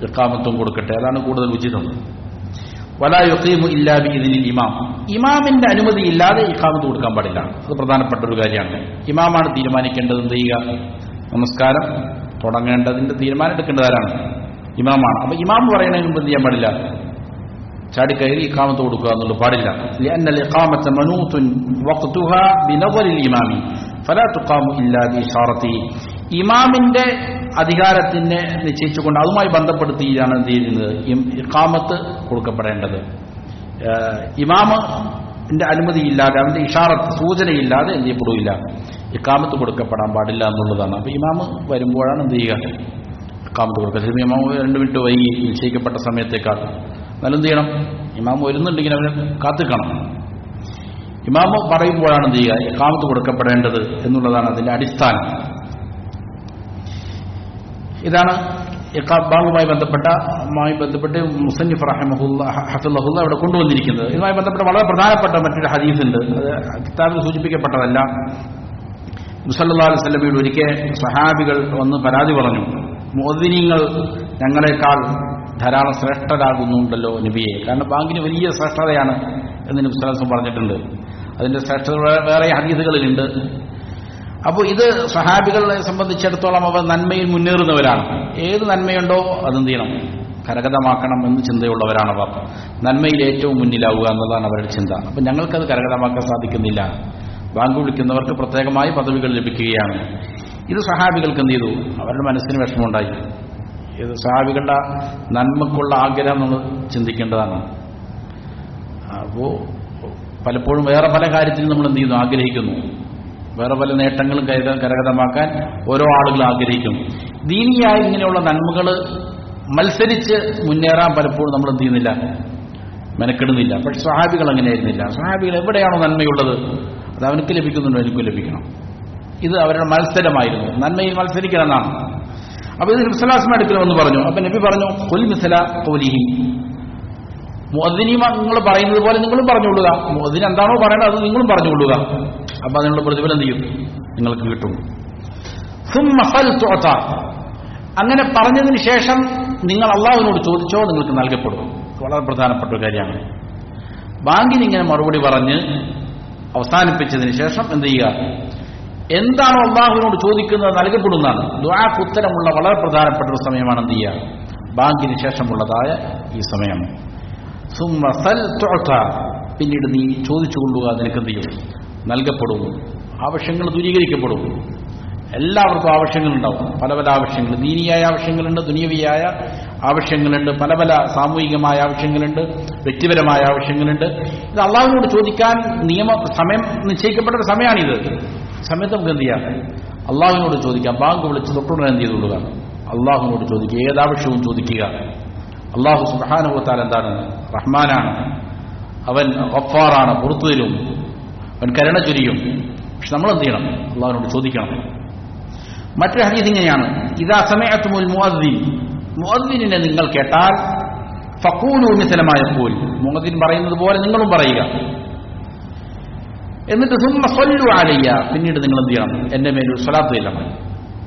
ഇഖാമത്തും കൊടുക്കട്ടെ, അതാണ് കൂടുതൽ ഉചിതം. വലാ യുഖീമു ഇല്ലാ ബിഇദ്നിൽ ഇമാം, ഇമാമിന്റെ അനുമതി ഇല്ലാതെ ഇഖാമത്ത് കൊടുക്കാൻ പാടില്ല. അത് പ്രധാനപ്പെട്ട ഒരു കാര്യമാണ്. ഇമാമാണ് തീരുമാനിക്കേണ്ടത് എന്ത് ചെയ്യുക, നമസ്കാരം തുടങ്ങേണ്ടതിന്റെ തീരുമാനം എടുക്കേണ്ടത് ആരാണ്? ഇമാമാണ്. അപ്പൊ ഇമാം പറയുന്നതിന് മുമ്പ് എന്ത് ചെയ്യാൻ പാടില്ല, ചാടിക്കയറി ഇഖാമത്ത് കൊടുക്കുക എന്നുള്ളത് പാടില്ല. ലിഅന്നൽ ഇഖാമത മനൂതുൻ വഖ്തുഹാ ബിനദറിൽ ഇമാമി ഫലാ തുഖാമു ഇല്ലാ ബിഇശാറതി, ഇമാമിന്റെ അധികാരത്തിനെ നിശ്ചയിച്ചുകൊണ്ട് അതുമായി ബന്ധപ്പെടുത്തിയാണ് എന്ത് ചെയ്യുന്നത്, ഇഖാമത്ത് കൊടുക്കപ്പെടേണ്ടത്. ഇമാമിന്റെ അനുമതിയില്ലാതെ, അവന്റെ ഇഷാറത്ത് സൂചനയില്ലാതെ എന്ത് ചെയ്യപ്പെടില്ല, ഇഖാമത്ത് കൊടുക്കപ്പെടാൻ പാടില്ല എന്നുള്ളതാണ്. അപ്പൊ ഇമാമ് വരുമ്പോഴാണ് എന്ത് ചെയ്യുക, ഇഖാമത്ത് കൊടുക്കുക. ചിലപ്പോൾ ഇമാമ് 2 മിനിറ്റ് വൈകി നിശ്ചയിക്കപ്പെട്ട സമയത്തേക്കാൾ എന്നാലും എന്ത് ചെയ്യണം, ഇമാമ് വരുന്നുണ്ടെങ്കിൽ അവനെ കാത്തിക്കണം. ഇമാമ് പറയുമ്പോഴാണ് എന്ത് ചെയ്യുക, ഇഖാമത്ത് കൊടുക്കപ്പെടേണ്ടത് എന്നുള്ളതാണ് അതിന്റെ അടിസ്ഥാനം. ഇതാണ് ബാങ്കുമായി ബന്ധപ്പെട്ട് മുസന്നിഫ് ഹഫിളഹുല്ല ഇവിടെ കൊണ്ടുവന്നിരിക്കുന്നത്. ഇതുമായി ബന്ധപ്പെട്ട വളരെ പ്രധാനപ്പെട്ട മറ്റൊരു ഹദീസ് ഉണ്ട്. അത് കിതാബിൽ സൂചിപ്പിക്കപ്പെട്ടതല്ല. നബി സല്ലല്ലാഹു അലൈഹി വസല്ലമയോട് ഒരിക്കൽ സഹാബികൾ വന്ന് പരാതി പറഞ്ഞു, മുഅദ്ദിനീങ്ങൾ ഞങ്ങളെക്കാൾ ധാരാളം ശ്രേഷ്ഠരാകുന്നുണ്ടല്ലോ നബിയെ. കാരണം ബാങ്കിന് വലിയ ശ്രേഷ്ഠതയാണ് എന്ന് നബി സല്ലല്ലാഹു അലൈഹി വസല്ലം പറഞ്ഞിട്ടുണ്ട്. അതിന്റെ ശ്രേഷ്ഠത വേറെ ഹദീസുകളിലുണ്ട്. അപ്പോൾ ഇത് സഹാബികളെ സംബന്ധിച്ചിടത്തോളം അവർ നന്മയിൽ മുന്നേറുന്നവരാണ്. ഏത് നന്മയുണ്ടോ അതെന്ത് ചെയ്യണം, കരഗതമാക്കണം എന്ന് ചിന്തയുള്ളവരാണ് അവർ. നന്മയിൽ ഏറ്റവും മുന്നിലാവുക എന്നതാണ് അവരുടെ ചിന്ത. അപ്പം ഞങ്ങൾക്കത് കരഗതമാക്കാൻ സാധിക്കുന്നില്ല. ബാങ്ക് വിളിക്കുന്നവർക്ക് പ്രത്യേകമായി പദവികൾ ലഭിക്കുകയാണ്. ഇത് സഹാബികൾക്ക് എന്ത് ചെയ്തു, അവരുടെ മനസ്സിന് വിഷമമുണ്ടായി. ഇത് സഹാബികളുടെ നന്മക്കുള്ള ആഗ്രഹം നമ്മൾ ചിന്തിക്കേണ്ടതാണ്. അപ്പോൾ പലപ്പോഴും വേറെ പല കാര്യത്തിൽ നമ്മൾ എന്ത് ചെയ്യുന്നു, ആഗ്രഹിക്കുന്നു. വേറെ പല നേട്ടങ്ങളും കരഗതമാക്കാൻ ഓരോ ആളുകൾ ആഗ്രഹിക്കും. ദീനിയായി ഇങ്ങനെയുള്ള നന്മകൾ മത്സരിച്ച് മുന്നേറാൻ പലപ്പോഴും നമ്മൾ എന്ത് ചെയ്യുന്നില്ല, മെനക്കെടുന്നില്ല. പക്ഷെ സ്വഹാബികൾ അങ്ങനെയായിരുന്നില്ല. സ്വഹാബികൾ എവിടെയാണോ നന്മയുള്ളത് അത് അവനക്ക് ലഭിക്കുന്നുണ്ടോ എനിക്കും ലഭിക്കണം. ഇത് അവരുടെ മത്സരമായിരുന്നു. നന്മയിൽ മത്സരിക്കണം എന്നാണ്. അപ്പൊ ഇത് നബി സല്ലല്ലാഹു അലൈഹി വസല്ലം അടുക്കൽ പറഞ്ഞു. അപ്പൊ നബി പറഞ്ഞു, ഖുൽ മിസ്ല ഖൗലിഹി, മുഅദ്ദിനീമ നിങ്ങൾ പറയുന്നത് പോലെ നിങ്ങളും പറഞ്ഞുകൊള്ളുക. മുഅദ്ദിൻ എന്താണോ പറയണത് അത് നിങ്ങളും പറഞ്ഞുകൊള്ളുക. അപ്പൊ അതിനുള്ള പ്രതിഫലം എന്ത് ചെയ്യും, നിങ്ങൾക്ക് കിട്ടും. സുമ്മ ഫൽ തുഅത, അങ്ങനെ പറഞ്ഞതിന് ശേഷം നിങ്ങൾ അള്ളാഹുവിനോട് ചോദിച്ചോ, നിങ്ങൾക്ക് നൽകപ്പെടും. വളരെ പ്രധാനപ്പെട്ട ഒരു കാര്യമാണ്. ബാങ്കിന് ഇങ്ങനെ മറുപടി പറഞ്ഞ് അവസാനിപ്പിച്ചതിന് ശേഷം എന്ത് ചെയ്യുക, എന്താണോ അള്ളാഹുവിനോട് ചോദിക്കുന്നത് നൽകപ്പെടുന്നതാണ്. ദുആക്ക് ഉത്തരമുള്ള വളരെ പ്രധാനപ്പെട്ട ഒരു സമയമാണ് എന്ത് ചെയ്യുക, ബാങ്കിന് ശേഷമുള്ളതായ ഈ സമയം. സുമ്മ ഫൽ തുഅത, പിന്നീട് നീ ചോദിച്ചുകൊള്ളുക, നിനക്ക് എന്ത് ചെയ്യും, നൽകപ്പെടും. ആവശ്യങ്ങൾ ദൂരീകരിക്കപ്പെടും. എല്ലാവർക്കും ആവശ്യങ്ങളുണ്ടാവും, പല പല ആവശ്യങ്ങൾ. ദീനിയായ ആവശ്യങ്ങളുണ്ട്, ദുനിയവിയായ ആവശ്യങ്ങളുണ്ട്, പല പല സാമൂഹികമായ ആവശ്യങ്ങളുണ്ട്, വ്യക്തിപരമായ ആവശ്യങ്ങളുണ്ട്. ഇത് അള്ളാഹുവിനോട് ചോദിക്കാൻ സമയം നിശ്ചയിക്കപ്പെട്ട ഒരു സമയമാണിത്. സമയത്ത് നമുക്ക് എന്ത് ചെയ്യാം, അള്ളാഹുവിനോട് ചോദിക്കാം. ബാങ്ക് വിളിച്ച് തൊട്ടുടനെ എന്ത് ചെയ്തുകൊള്ളുക, അള്ളാഹുവിനോട് ചോദിക്കുക. ഏതാവശ്യവും ചോദിക്കുക. അള്ളാഹു സുബ്ഹാനഹു വ തആല എന്താണ്, റഹ്മാനാണ്. അവൻ ഗഫാറാണ്, പുറത്തു തരും, അവൻ കരുണ ചൊരിയും. പക്ഷെ നമ്മൾ എന്ത് ചെയ്യണം, അള്ളാഹുവിനോട് ചോദിക്കണം. മറ്റൊരു ഹദീസ് ഇങ്ങനെയാണ്, ഇദാ സമഅതുൽ മുഅദ്ദിൻ, മുഅദ്ദിനെ നിങ്ങൾ കേട്ടാൽ ഫഖൂലു മിസ്ല മാ യഖൂൽ, മുഅദ്ദിൻ പറയുന്നത് പോലെ നിങ്ങളും പറയുക. എന്നിട്ട് സുമ്മ സ്വല്ലു അലയ്യ, പിന്നീട് നിങ്ങൾ എന്ത് ചെയ്യണം, എന്റെ മേൽ ഒരു സ്വലാത്ത് ചൊല്ലണം.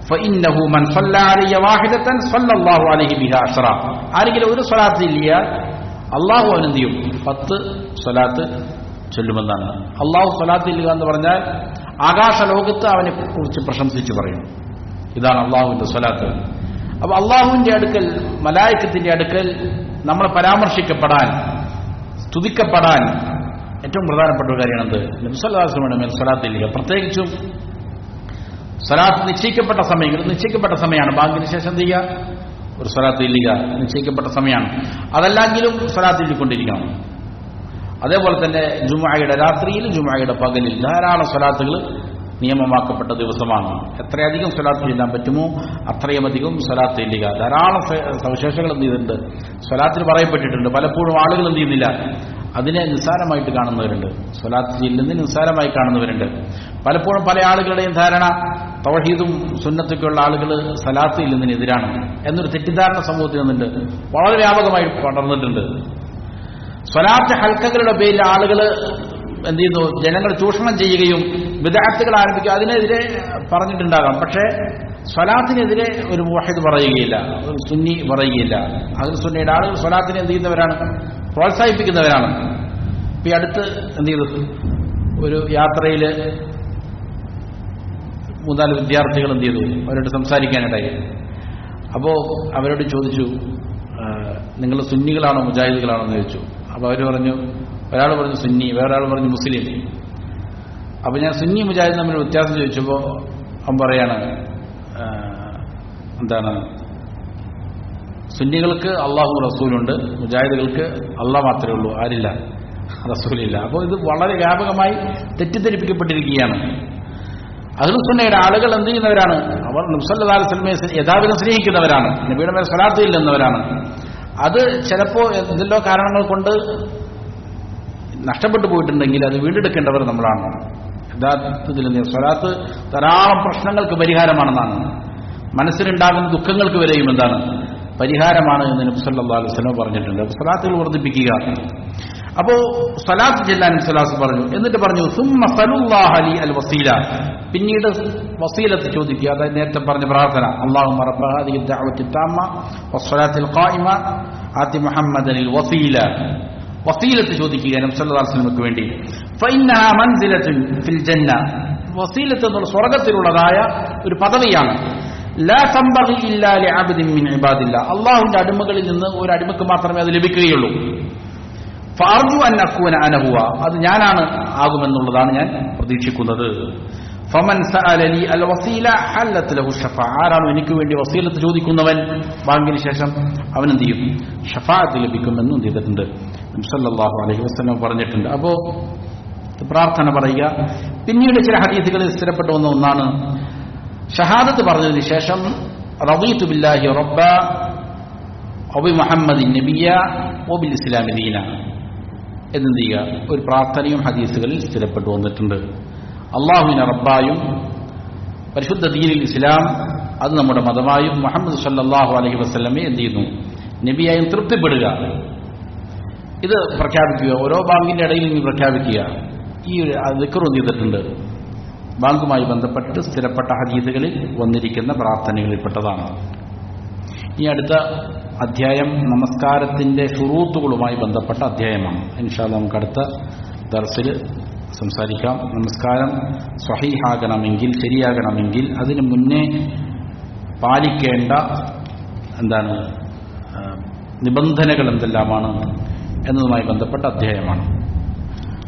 ഫഇന്നഹു മൻ സ്വല്ല അലയ്യ വാഹിദതൻ സ്വല്ലല്ലാഹു അലൈഹി ബിഹാ അശ്റ, ആരെങ്കിലും ഒരു സ്വലാത്ത് ചൊല്ലിയാൽ അള്ളാഹു അവൻ എന്ത് ചെയ്യും, 10 സ്വലാത്ത് ചൊല്ലുമെന്നാണ്. അള്ളാഹു സ്വലാത്ത് ചൊല്ലുക എന്ന് പറഞ്ഞാൽ ആകാശ ലോകത്ത് അവനെ കുറിച്ച് പ്രശംസിച്ച് പറയും. ഇതാണ് അള്ളാഹുവിന്റെ സ്വലാത്ത്. അപ്പൊ അള്ളാഹുവിന്റെ അടുക്കൽ, മലായിക്കത്തിന്റെ അടുക്കൽ നമ്മൾ പരാമർശിക്കപ്പെടാൻ, സ്തുതിക്കപ്പെടാൻ ഏറ്റവും പ്രധാനപ്പെട്ട ഒരു കാര്യമാണത്. നബി സല്ലല്ലാഹു അലൈഹി വസല്ലം മേൽ സ്വലാത്ത് ചൊല്ലുക. പ്രത്യേകിച്ചും സ്വലാത്ത് നിശ്ചയിക്കപ്പെട്ട സമയമാണ്. ബാങ്കിന് ശേഷം എന്ത് ചെയ്യുക, ഒരു സ്വലാത്ത് ഇല്ലിക നിശ്ചയിക്കപ്പെട്ട സമയമാണ്. അതല്ലെങ്കിലും സ്വലാത്ത് ചൊല്ലിക്കൊണ്ടിരിക്കണം. അതേപോലെ തന്നെ ജുമുഅയുടെ രാത്രിയിൽ ജുമുഅയുടെ പകലിൽ ധാരാളം സ്വലാത്തുകൾ നിയമമാക്കപ്പെട്ട ദിവസമാണ്. എത്രയധികം സ്വലാത്ത് ചൊല്ലാൻ പറ്റുമോ അത്രയും അധികം സ്വലാത്ത് ഇല്ലിക. ധാരാളം സവിശേഷങ്ങൾ എന്ത് ചെയ്തിട്ടുണ്ട്, സ്വലാത്തിൽ പറയപ്പെട്ടിട്ടുണ്ട്. പലപ്പോഴും ആളുകൾ എന്ത് ചെയ്യുന്നില്ല, അതിനെ നിസ്സാരമായിട്ട് കാണുന്നവരുണ്ട്. സ്വലാത്ത് ചെല്ലുന്നതിന് നിസ്സാരമായി കാണുന്നവരുണ്ട്. പലപ്പോഴും പല ആളുകളുടെയും ധാരണ തൗഹീദും സുന്നത്തൊക്കെയുള്ള ആളുകൾ സ്വലാത്ത് ചെല്ലുന്നതിനെതിരാണ് എന്നൊരു തെറ്റിദ്ധാരണ സമൂഹത്തിൽ നിന്നുണ്ട്, വളരെ വ്യാപകമായി പടർന്നിട്ടുണ്ട്. സ്വലാത്ത് ഹൽക്കകളുടെ പേരിൽ ആളുകൾ എന്ത് ചെയ്യുന്നു, ജനങ്ങൾ ചൂഷണം ചെയ്യുകയും ബിദ്അത്തുകൾ ആരംഭിക്കുക, അതിനെതിരെ പറഞ്ഞിട്ടുണ്ടാകാം. പക്ഷേ സ്വലാത്തിനെതിരെ ഒരു മുവഹിദ് പറയുകയില്ല, ഒരു സുന്നി പറയുകയില്ല. അതിൽ സുന്നിയുടെ ആളുകൾ സ്വലാത്തിനെ എന്ത് ചെയ്യുന്നവരാണ്, പ്രോത്സാഹിപ്പിക്കുന്നവരാണ്. ഇപ്പം ഈ അടുത്ത് എന്ത് ചെയ്തു, ഒരു യാത്രയിൽ 3-4 വിദ്യാർത്ഥികൾ എന്ത് ചെയ്തു, അവരോട് സംസാരിക്കാനിടയിൽ. അപ്പോൾ അവരോട് ചോദിച്ചു, നിങ്ങൾ സുന്നികളാണോ മുജാഹിദുകളാണോ എന്ന് ചോദിച്ചു. അപ്പോൾ അവർ പറഞ്ഞു, ഒരാൾ പറഞ്ഞു സുന്നി, വേറൊരാൾ പറഞ്ഞു മുസ്ലിം. അപ്പോൾ ഞാൻ സുന്നി മുജാഹിദ് തമ്മിൽ വ്യത്യാസം ചോദിച്ചപ്പോൾ അവൻ പറയാണ്, എന്താണ്, സുന്നികൾക്ക് അള്ളാഹു റസൂലുണ്ട്, മുജാഹിദുകൾക്ക് അള്ളാഹ് മാത്രമേ ഉള്ളൂ, ആരില്ല, റസൂലില്ല. അപ്പോൾ ഇത് വളരെ വ്യാപകമായി തെറ്റിദ്ധരിപ്പിക്കപ്പെട്ടിരിക്കുകയാണ്. അഹ്ലുസുന്നയുടെ ആളുകൾ എന്ത് ചെയ്യുന്നവരാണ്, അവർ നബി സല്ലല്ലാഹു അലൈഹി വസല്ലമയെ യഥാവിധം സ്നേഹിക്കുന്നവരാണ്, നബിയുടെ മേൽ സ്വലാത്ത് ചെല്ലുന്നവരാണ്. അത് ചിലപ്പോൾ എന്തെല്ലോ കാരണങ്ങൾ കൊണ്ട് നഷ്ടപ്പെട്ടു പോയിട്ടുണ്ടെങ്കിൽ അത് വീണ്ടെടുക്കേണ്ടവർ നമ്മളാണ്. യഥാർത്ഥത്തിൽ സ്വലാത്ത് ധാരാളം പ്രശ്നങ്ങൾക്ക് പരിഹാരമാണെന്നാണ്, മനസ്സിലുണ്ടാകുന്ന ദുഃഖങ്ങൾക്ക് വരെയും എന്താണ് പരിഹാരമാണ് എന്ന് നബി സല്ലല്ലാഹു അലൈഹി വസല്ലം പറഞ്ഞിട്ടുണ്ട്. അപ്പോൾ സ്വലാത്തുകൾ വർദ്ധിപ്പിക്കുക. അപ്പോൾ സ്വലാത്ത് ചെല്ലാൻ സ്വലാത്ത് പറഞ്ഞു. എന്നിട്ട് പറഞ്ഞു സുമ്മ സലുല്ലാഹ ലി അൽ വസീല, പിന്നീട് വസീലത്ത് ചോദിക്കുക. അതായത് നേരത്തെ പറഞ്ഞ പ്രാർത്ഥന, അല്ലാഹുമ്മ റബ്ബ ഹാദിഹി ദഅവത്തി താമ്മ വസ്സലാത്തിൽ ഖായിമ ആതി മുഹമ്മദനിൽ വസീല, വസീലത്ത് ചോദിക്കുക നബി സല്ലല്ലാഹു അലൈഹി വസല്ലമക്ക് വേണ്ടി. ഫഇന്നഹാ മൻസിലത്തുൻ ഫിൽ ജന്ന, വസീലത്ത് എന്നുള്ള സ്വർഗ്ഗത്തിലുള്ളതായ ഒരു പദവിയാണ്. ലാ തംബഗി ഇല്ലാ ലിഅബ്ദിൻ മിൻ ഇബാദില്ലാ, അല്ലാഹുവിന്റെ അടിമകളിൽ നിന്ന് ഒരു അടിമക്ക് മാത്രമേ അത് ലഭിക്കുകയുള്ളൂ. ഫഅർജു അൻ അകൂന അന ഹുവ, അത് ഞാനാണ് ആകുമെന്നുള്ളതാണ് ഞാൻ പ്രതീക്ഷിക്കുന്നത്. ഫമൻ സഅലനി അൽ വസീല ഹല്ലത് ലഹു ഷഫാഅ, ആരാണ് എനിക്ക് വേണ്ടി വസീലത്ത് ചോദിക്കുന്നവൻ ബാങ്കിന് ശേഷം അവൻ എന്ത് ചെയ്യും, ഷഫാഅത്ത് ലഭിക്കുമെന്നും എന്ത് ചെയ്തിട്ടുണ്ട് നബി സല്ലല്ലാഹു അലൈഹി വസല്ലം പറഞ്ഞിട്ടുണ്ട്. അപ്പോൾ പ്രാർത്ഥന പറയുക. പിന്നീട് ചില ഹദീസുകളിൽ സ്ഥിരപ്പെട്ടു വന്ന ഒന്നാണ്, ഷഹാദത്ത് പറഞ്ഞതിന് ശേഷം റളീതു ബില്ലാഹി റബ്ബ വബി മുഹമ്മദിൻ നബിയ വബിൽ ഇസ്ലാമി ദീന എന്നെന്ത് ചെയ്യുക, ഒരു പ്രാർത്ഥനയും ഹദീസുകളിൽ സ്ഥിരപ്പെട്ടു വന്നിട്ടുണ്ട്. അള്ളാഹുവിനെ റബ്ബായും പരിശുദ്ധ ദീനിൽ ഇസ്ലാം അത് നമ്മുടെ മതമായും മുഹമ്മദ് സല്ലല്ലാഹു അലൈഹി വസല്ലമയെ എന്ത് ചെയ്യുന്നു, നബിയായും തൃപ്തിപ്പെടുക, ഇത് പ്രഖ്യാപിക്കുക. ഓരോ ബാങ്കിന്റെ ഇടയിൽ നിന്ന് പ്രഖ്യാപിക്കുക. ഈ ദിക്ർ ചെയ്തിട്ടുണ്ട്. ബാങ്കുമായി ബന്ധപ്പെട്ട് സ്ഥിരപ്പെട്ട ഹദീസുകളിൽ വന്നിരിക്കുന്ന പ്രാർത്ഥനകളിൽപ്പെട്ടതാണ്. ഈ അടുത്ത അധ്യായം നമസ്കാരത്തിന്റെ ശുറൂത്തുകളുമായി ബന്ധപ്പെട്ട അധ്യായമാണ്. ഇൻഷാ അല്ലാഹ് നമുക്ക് അടുത്ത ദർസിൽ സംസാരിക്കാം. നമസ്കാരം സ്വഹീഹാകണമെങ്കിൽ, ശരിയാകണമെങ്കിൽ അതിന് മുന്നേ പാലിക്കേണ്ട എന്താണ് നിബന്ധനകൾ എന്തെല്ലാമാണ് എന്നതുമായി ബന്ധപ്പെട്ട അധ്യായമാണ്.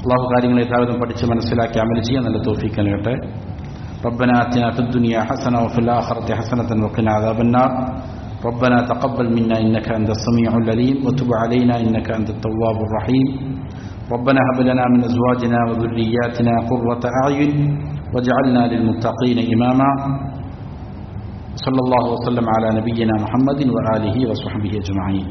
അള്ളാഹു കാര്യങ്ങളെ യഥാവിധം പഠിച്ച് മനസ്സിലാക്കി അമൽ ചെയ്യാൻ നല്ല തൗഫീഖ് നൽകട്ടെ. ربنا آتنا في الدنيا حسنة وفي الآخرة حسنة وقنا عذاب النار. ربنا تقبل منا إنك أنت السميع العليم وتب علينا إنك أنت التواب الرحيم. ربنا هب لنا من أزواجنا وذرياتنا قرة أعين واجعلنا للمتقين إماما. صلى الله وسلم على نبينا محمد وآله وصحبه أجمعين.